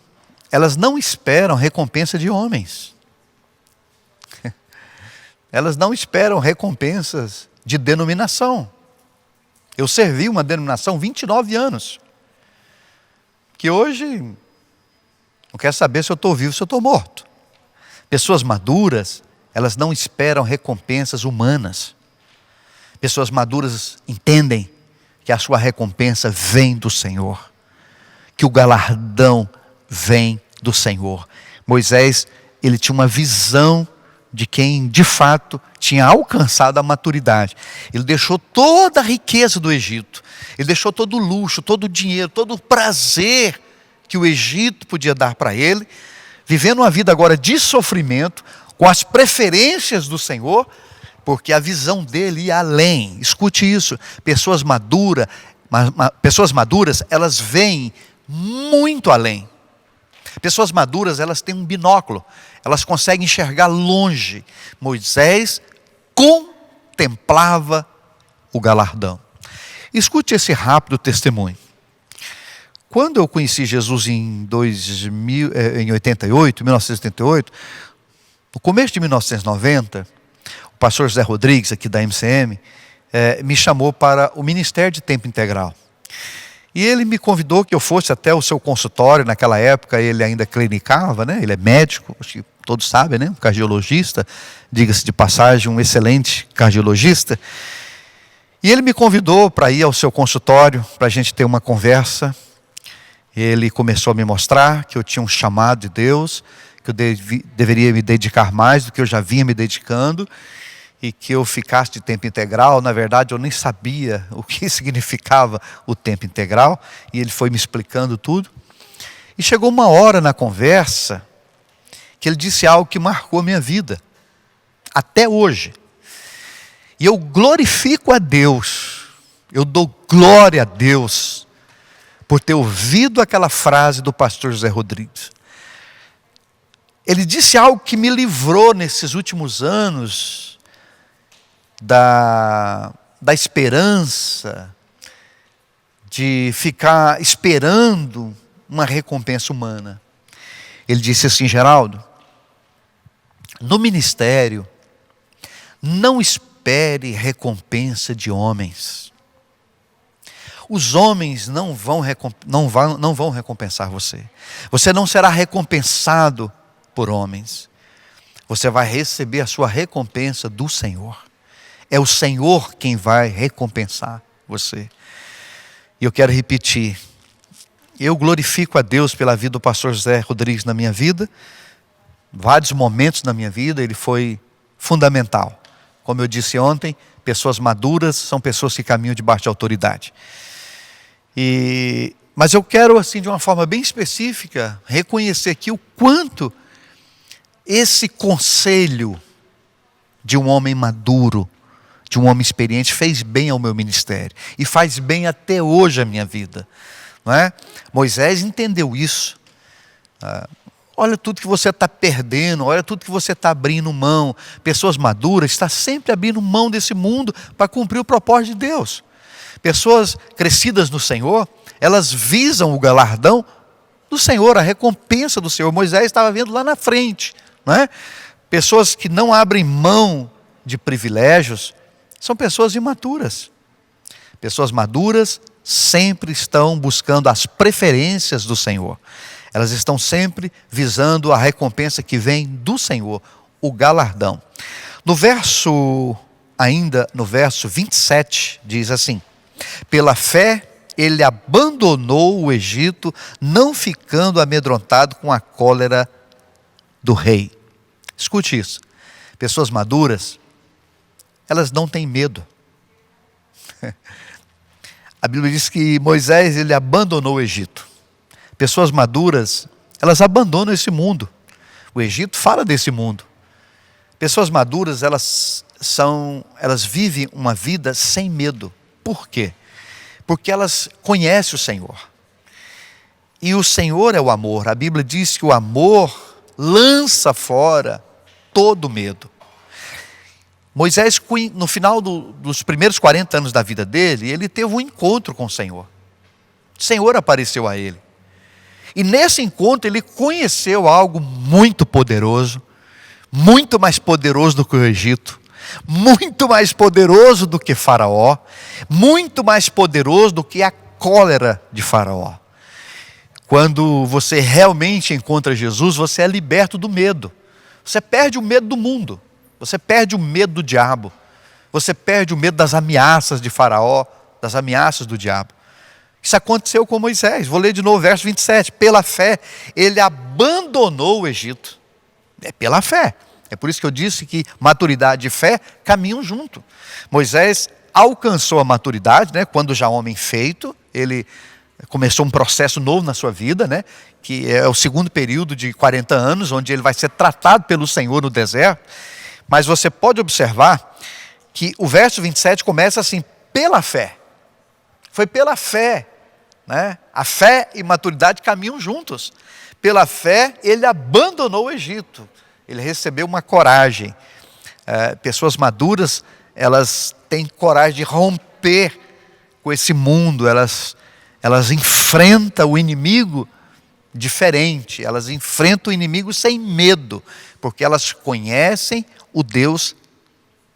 A: elas não esperam recompensa de homens. Elas não esperam recompensas de denominação. Eu servi uma denominação 29 anos, que hoje não quer saber se eu estou vivo ou se eu estou morto. Pessoas maduras, elas não esperam recompensas humanas. Pessoas maduras entendem que a sua recompensa vem do Senhor, que o galardão vem do Senhor. Moisés, ele tinha uma visão de quem de fato tinha alcançado a maturidade. Ele deixou toda a riqueza do Egito, ele deixou todo o luxo, todo o dinheiro, todo o prazer que o Egito podia dar para ele, vivendo uma vida agora de sofrimento, com as preferências do Senhor, porque a visão dele ia além. Escute isso, pessoas maduras, elas veem muito além. Pessoas maduras, elas têm um binóculo, elas conseguem enxergar longe. Moisés contemplava o galardão. Escute esse rápido testemunho. Quando eu conheci Jesus em 1988, no começo de 1990, o pastor José Rodrigues, aqui da MCM, me chamou para o Ministério de Tempo Integral. E ele me convidou que eu fosse até o seu consultório. Naquela época ele ainda clinicava, né? Ele é médico, acho que todos sabem, né? Um cardiologista, diga-se de passagem, um excelente cardiologista. E ele me convidou para ir ao seu consultório, para a gente ter uma conversa. Ele começou a me mostrar que eu tinha um chamado de Deus, que eu deveria me dedicar mais do que eu já vinha me dedicando, e que eu ficasse de tempo integral. Na verdade, eu nem sabia o que significava o tempo integral, e ele foi me explicando tudo. E chegou uma hora na conversa, que ele disse algo que marcou a minha vida, até hoje. E eu glorifico a Deus, eu dou glória a Deus, por ter ouvido aquela frase do pastor José Rodrigues. Ele disse algo que me livrou nesses últimos anos da esperança de ficar esperando uma recompensa humana. Ele disse assim: Geraldo, no ministério, não espere recompensa de homens. Os homens não vão recompensar você. Você não será recompensado por homens. Você vai receber a sua recompensa do Senhor. É o Senhor quem vai recompensar você. E eu quero repetir. Eu glorifico a Deus pela vida do pastor José Rodrigues na minha vida. Vários momentos na minha vida ele foi fundamental. Como eu disse ontem, pessoas maduras são pessoas que caminham debaixo de autoridade. Mas eu quero, assim, de uma forma bem específica, reconhecer aqui o quanto esse conselho de um homem maduro, de um homem experiente, fez bem ao meu ministério. E faz bem até hoje à minha vida. Não é? Moisés entendeu isso. Olha tudo que você está perdendo, olha tudo que você está abrindo mão. Pessoas maduras estão sempre abrindo mão desse mundo para cumprir o propósito de Deus. Pessoas crescidas no Senhor, elas visam o galardão do Senhor, a recompensa do Senhor. Moisés estava vendo lá na frente. Não é? Pessoas que não abrem mão de privilégios são pessoas imaturas. Pessoas maduras sempre estão buscando as preferências do Senhor. Elas estão sempre visando a recompensa que vem do Senhor, o galardão. Ainda no verso 27, diz assim: pela fé ele abandonou o Egito, não ficando amedrontado com a cólera do rei. Escute isso. Pessoas maduras, elas não têm medo. A Bíblia diz que Moisés, ele abandonou o Egito. Pessoas maduras, elas abandonam esse mundo. O Egito fala desse mundo. Pessoas maduras, elas vivem uma vida sem medo. Por quê? Porque elas conhecem o Senhor. E o Senhor é o amor. A Bíblia diz que o amor lança fora todo medo. Moisés, no final dos primeiros 40 anos da vida dele, ele teve um encontro com o Senhor. O Senhor apareceu a ele. E nesse encontro ele conheceu algo muito poderoso, muito mais poderoso do que o Egito, muito mais poderoso do que Faraó, muito mais poderoso do que a cólera de Faraó. Quando você realmente encontra Jesus, você é liberto do medo. Você perde o medo do mundo. Você perde o medo do diabo. Você perde o medo das ameaças de Faraó, das ameaças do diabo. Isso aconteceu com Moisés. Vou ler de novo o verso 27. Pela fé, ele abandonou o Egito. É pela fé. É por isso que eu disse que maturidade e fé caminham junto. Moisés alcançou a maturidade, né, quando já homem feito, ele começou um processo novo na sua vida, né, que é o segundo período de 40 anos, onde ele vai ser tratado pelo Senhor no deserto. Mas você pode observar que o verso 27 começa assim: pela fé. Foi pela fé, né? A fé e maturidade caminham juntos. Pela fé ele abandonou o Egito. Ele recebeu uma coragem. Pessoas maduras, elas têm coragem de romper com esse mundo. Elas enfrentam o inimigo diferente. Elas enfrentam o inimigo sem medo, porque elas conhecem o Deus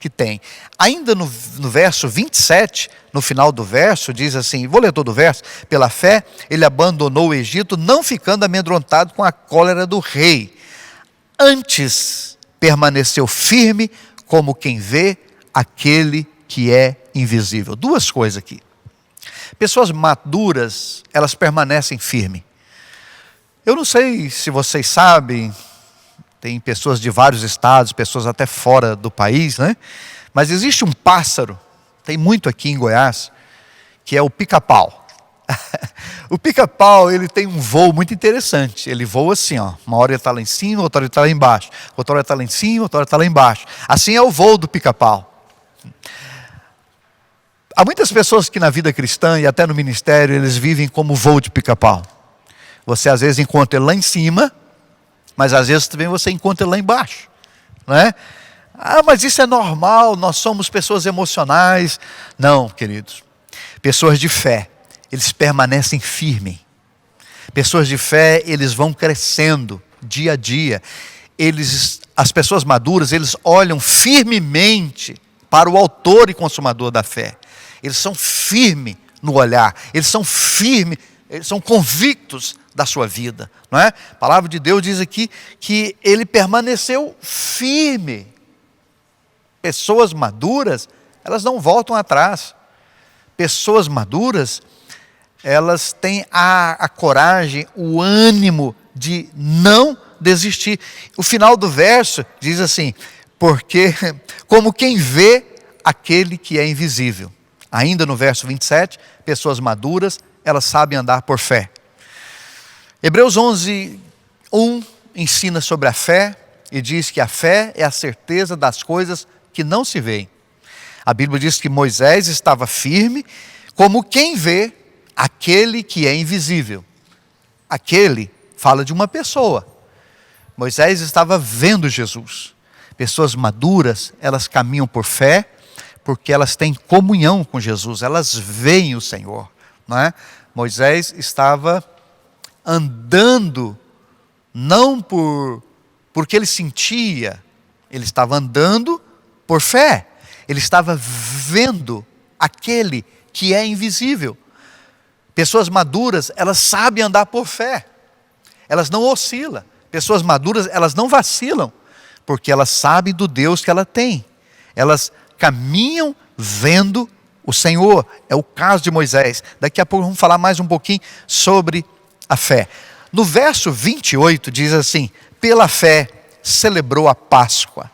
A: que tem. Ainda no verso 27, no final do verso, diz assim, vou ler todo o verso: pela fé ele abandonou o Egito, não ficando amedrontado com a cólera do rei. Antes permaneceu firme, como quem vê aquele que é invisível. Duas coisas aqui. Pessoas maduras, elas permanecem firmes. Eu não sei se vocês sabem, tem pessoas de vários estados, pessoas até fora do país, né? Mas existe um pássaro, tem muito aqui em Goiás, que é o pica-pau. O pica-pau, ele tem um voo muito interessante. Ele voa assim, ó. Uma hora ele está lá em cima, outra hora ele está lá embaixo. Outra hora ele está lá em cima, outra hora ele está lá embaixo. Assim é o voo do pica-pau. Há muitas pessoas que na vida cristã e até no ministério, eles vivem como voo de pica-pau. Você às vezes encontra ele lá em cima, mas às vezes também você encontra ele lá embaixo, não é? Mas isso é normal, nós somos pessoas emocionais. Não, queridos. Pessoas de fé, eles permanecem firmes. Pessoas de fé, eles vão crescendo dia a dia. As pessoas maduras, eles olham firmemente para o autor e consumador da fé. Eles são firmes no olhar, eles são firmes, eles são convictos da sua vida, não é? A palavra de Deus diz aqui que ele permaneceu firme. Pessoas maduras, elas não voltam atrás. Pessoas maduras, elas têm a coragem, o ânimo de não desistir. O final do verso diz assim: porque como quem vê aquele que é invisível. Ainda no verso 27, pessoas maduras, elas sabem andar por fé. Hebreus 11:1 ensina sobre a fé e diz que a fé é a certeza das coisas que não se veem. A Bíblia diz que Moisés estava firme, como quem vê aquele que é invisível. Aquele fala de uma pessoa. Moisés estava vendo Jesus. Pessoas maduras, elas caminham por fé, porque elas têm comunhão com Jesus, elas veem o Senhor, não é? Moisés estava andando, não porque ele sentia, ele estava andando por fé, ele estava vendo aquele que é invisível. Pessoas maduras, elas sabem andar por fé, elas não oscilam. Pessoas maduras, elas não vacilam, porque elas sabem do Deus que ela tem. Elas caminham vendo o Senhor. É o caso de Moisés. Daqui a pouco vamos falar mais um pouquinho sobre a fé. No verso 28 diz assim: pela fé celebrou a Páscoa.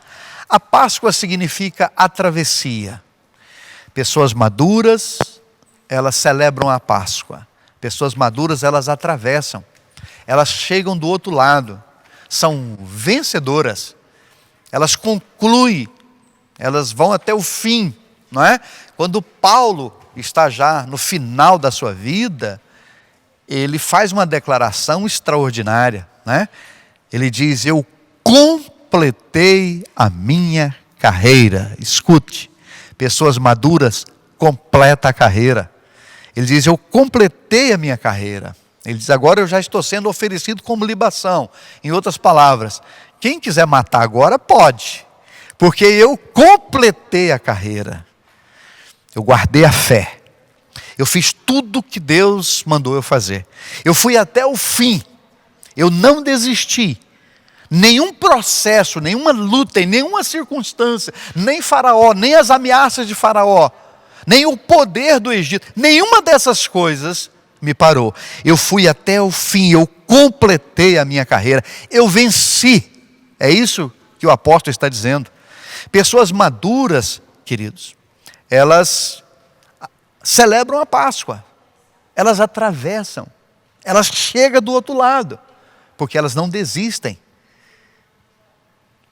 A: A Páscoa significa a travessia. Pessoas maduras, elas celebram a Páscoa. Pessoas maduras, elas atravessam. Elas chegam do outro lado. São vencedoras. Elas concluem. Elas vão até o fim, não é? Quando Paulo está já no final da sua vida, ele faz uma declaração extraordinária, né? Ele diz: eu completei a minha carreira. Escute, pessoas maduras completam a carreira. Ele diz: eu completei a minha carreira. Ele diz: agora eu já estou sendo oferecido como libação. Em outras palavras, quem quiser matar agora pode, porque eu completei a carreira. Eu guardei a fé. Eu fiz tudo que Deus mandou eu fazer. Eu fui até o fim. Eu não desisti. Nenhum processo, nenhuma luta, nenhuma circunstância, nem Faraó, nem as ameaças de Faraó, nem o poder do Egito, nenhuma dessas coisas me parou. Eu fui até o fim, eu completei a minha carreira, eu venci. É isso que o apóstolo está dizendo. Pessoas maduras, queridos, elas celebram a Páscoa, elas atravessam, elas chegam do outro lado, porque elas não desistem.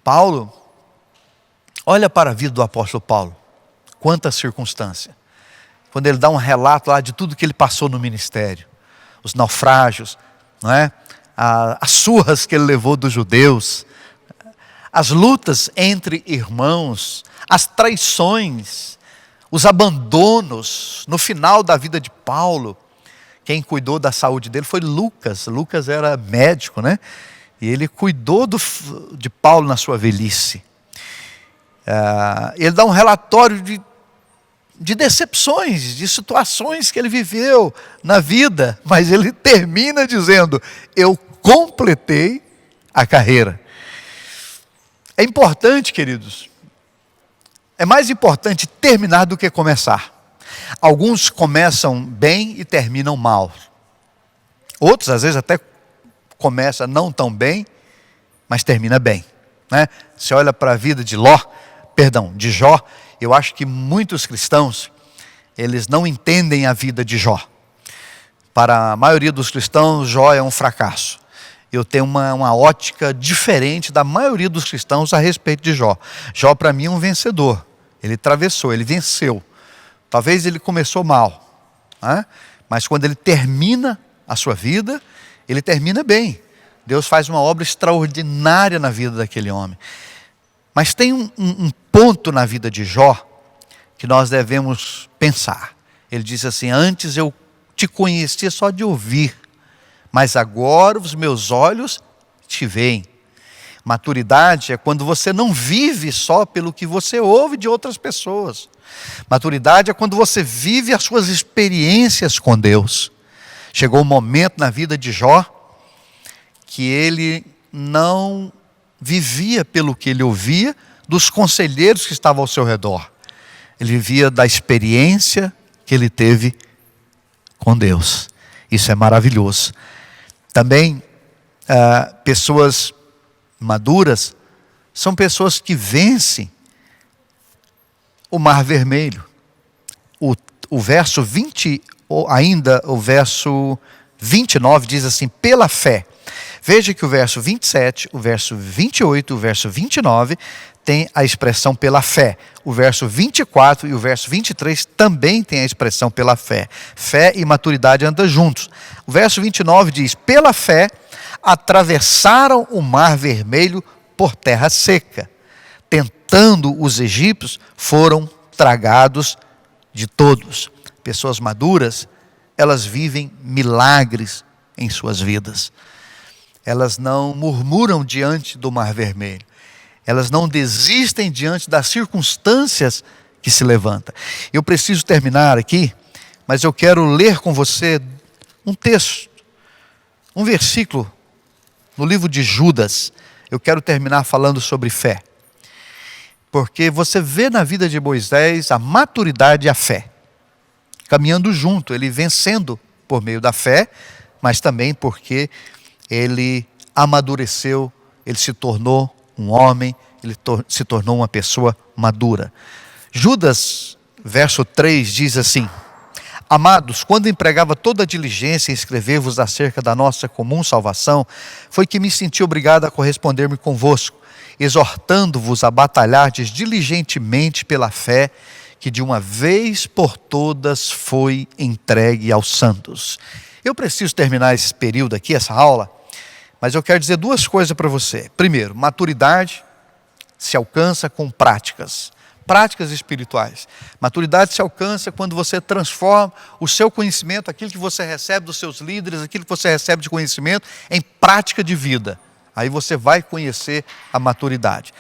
A: Paulo, olha para a vida do apóstolo Paulo, quanta circunstância. Quando ele dá um relato lá de tudo que ele passou no ministério, os naufrágios, não é? As surras que ele levou dos judeus, as lutas entre irmãos, as traições, os abandonos. No final da vida de Paulo, quem cuidou da saúde dele foi Lucas. Lucas era médico, né? E ele cuidou de Paulo na sua velhice. Ele dá um relatório de decepções, de situações que ele viveu na vida, mas ele termina dizendo: eu completei a carreira. É importante, queridos, é mais importante terminar do que começar. Alguns começam bem e terminam mal. Outros, às vezes, até começa não tão bem, mas termina bem, né? Você olha para a vida de Jó, eu acho que muitos cristãos, eles não entendem a vida de Jó. Para a maioria dos cristãos, Jó é um fracasso. Eu tenho uma ótica diferente da maioria dos cristãos a respeito de Jó. Jó, para mim, é um vencedor. Ele atravessou, ele venceu. Talvez ele começou mal, né? Mas quando ele termina a sua vida, ele termina bem. Deus faz uma obra extraordinária na vida daquele homem. Mas tem um ponto na vida de Jó que nós devemos pensar. Ele diz assim: antes eu te conhecia só de ouvir, mas agora os meus olhos te veem. Maturidade é quando você não vive só pelo que você ouve de outras pessoas. Maturidade é quando você vive as suas experiências com Deus. Chegou um momento na vida de Jó que ele não vivia pelo que ele ouvia dos conselheiros que estavam ao seu redor. Ele vivia da experiência que ele teve com Deus. Isso é maravilhoso. Também, pessoas maduras são pessoas que vencem o mar vermelho. O verso 20, ou ainda o verso 29 diz assim: pela fé. Veja que o verso 27, o verso 28, o verso 29 tem a expressão pela fé. O verso 24 e o verso 23 também tem a expressão pela fé. Fé e maturidade andam juntos. O verso 29 diz: pela fé atravessaram o mar vermelho por terra seca. Tentando os egípcios, foram tragados de todos. Pessoas maduras, elas vivem milagres em suas vidas. Elas não murmuram diante do mar vermelho. Elas não desistem diante das circunstâncias que se levantam. Eu preciso terminar aqui, mas eu quero ler com você um texto, um versículo no livro de Judas. Eu quero terminar falando sobre fé. Porque você vê na vida de Moisés a maturidade e a fé caminhando junto, ele vencendo por meio da fé, mas também porque ele amadureceu, ele se tornou um homem, ele se tornou uma pessoa madura. Judas, verso 3, diz assim: amados, quando empregava toda a diligência em escrever-vos acerca da nossa comum salvação, foi que me senti obrigado a corresponder-me convosco, exortando-vos a batalhardes diligentemente pela fé, que de uma vez por todas foi entregue aos santos. Eu preciso terminar esse período aqui, essa aula, mas eu quero dizer duas coisas para você. Primeiro, maturidade se alcança com práticas espirituais. Maturidade se alcança quando você transforma o seu conhecimento, aquilo que você recebe dos seus líderes, aquilo que você recebe de conhecimento, em prática de vida. Aí você vai conhecer a maturidade.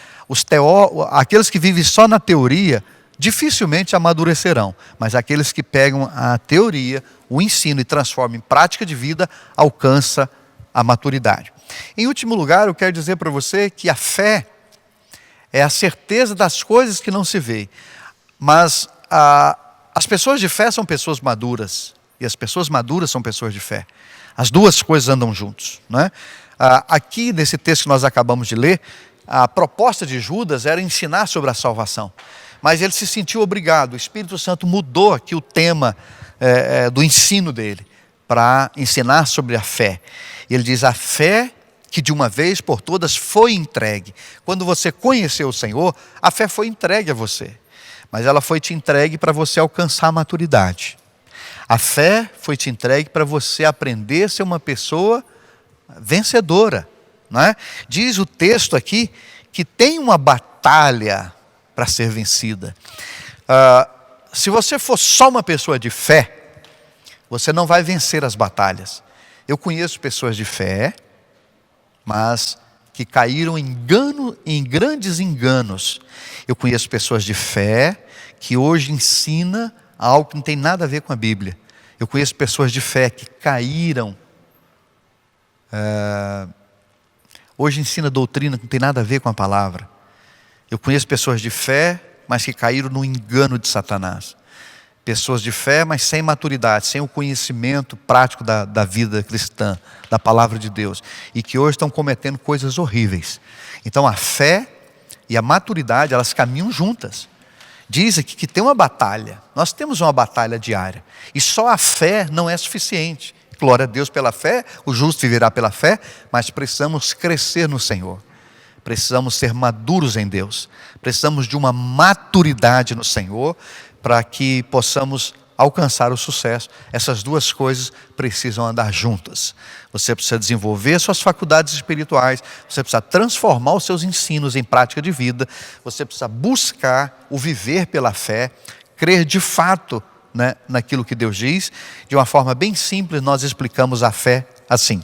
A: Aqueles que vivem só na teoria, dificilmente amadurecerão, mas aqueles que pegam a teoria, o ensino e transformam em prática de vida, alcança a maturidade. Em último lugar, eu quero dizer para você que a fé é a certeza das coisas que não se vê, mas as pessoas de fé são pessoas maduras, e as pessoas maduras são pessoas de fé. As duas coisas andam juntos, não é? Aqui nesse texto que nós acabamos de ler, a proposta de Judas era ensinar sobre a salvação, mas ele se sentiu obrigado. O Espírito Santo mudou aqui o tema do ensino dele, para ensinar sobre a fé. Ele diz: a fé que de uma vez por todas foi entregue. Quando você conheceu o Senhor, a fé foi entregue a você, mas ela foi te entregue para você alcançar a maturidade. A fé foi te entregue para você aprender a ser uma pessoa vencedora, não é? Diz o texto aqui que tem uma batalha para ser vencida. Se você for só uma pessoa de fé, você não vai vencer as batalhas. Eu conheço pessoas de fé, mas que caíram em grandes enganos. Eu conheço pessoas de fé que hoje ensina algo que não tem nada a ver com a Bíblia. Eu conheço pessoas de fé que caíram, hoje ensina doutrina que não tem nada a ver com a palavra. Eu conheço pessoas de fé, mas que caíram no engano de Satanás. Pessoas de fé, mas sem maturidade, sem o conhecimento prático da vida cristã, da palavra de Deus, e que hoje estão cometendo coisas horríveis. Então a fé e a maturidade, elas caminham juntas. Diz aqui que tem uma batalha, nós temos uma batalha diária, e só a fé não é suficiente. Glória a Deus pela fé, o justo viverá pela fé, mas precisamos crescer no Senhor. Precisamos ser maduros em Deus, precisamos de uma maturidade no Senhor, para que possamos alcançar o sucesso. Essas duas coisas precisam andar juntas. Você precisa desenvolver suas faculdades espirituais, você precisa transformar os seus ensinos em prática de vida, você precisa buscar o viver pela fé, crer de fato, né, naquilo que Deus diz. De uma forma bem simples, nós explicamos a fé assim.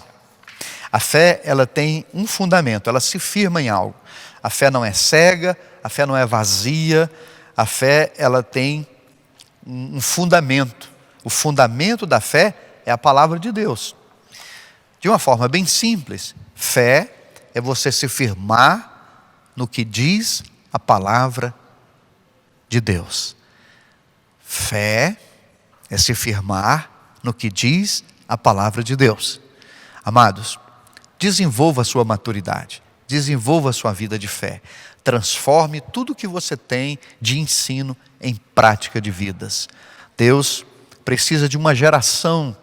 A: A fé, ela tem um fundamento, ela se firma em algo. A fé não é cega, a fé não é vazia, a fé, ela tem um fundamento. O fundamento da fé é a palavra de Deus. De uma forma bem simples, fé é você se firmar no que diz a palavra de Deus. Fé é se firmar no que diz a palavra de Deus. Amados, desenvolva a sua maturidade, desenvolva a sua vida de fé. Transforme tudo que você tem de ensino em prática de vidas. Deus precisa de uma geração,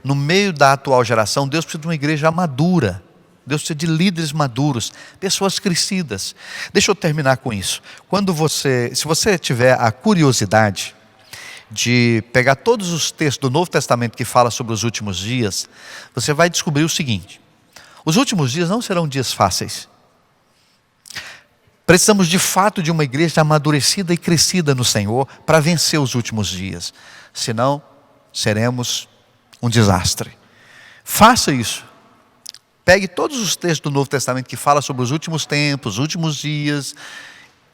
A: no meio da atual geração, Deus precisa de uma igreja madura. Deus precisa de líderes maduros, pessoas crescidas. Deixa eu terminar com isso. Se você tiver a curiosidade de pegar todos os textos do Novo Testamento que fala sobre os últimos dias, você vai descobrir o seguinte: os últimos dias não serão dias fáceis. Precisamos de fato de uma igreja amadurecida e crescida no Senhor para vencer os últimos dias. Senão, seremos um desastre. Faça isso. Pegue todos os textos do Novo Testamento que falam sobre os últimos tempos, os últimos dias,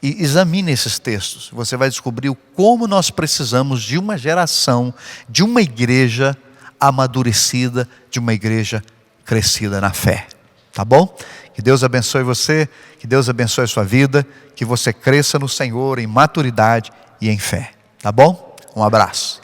A: e examine esses textos. Você vai descobrir como nós precisamos de uma geração, de uma igreja amadurecida, de uma igreja crescida na fé. Tá bom? Que Deus abençoe você, que Deus abençoe a sua vida, que você cresça no Senhor em maturidade e em fé. Tá bom? Um abraço.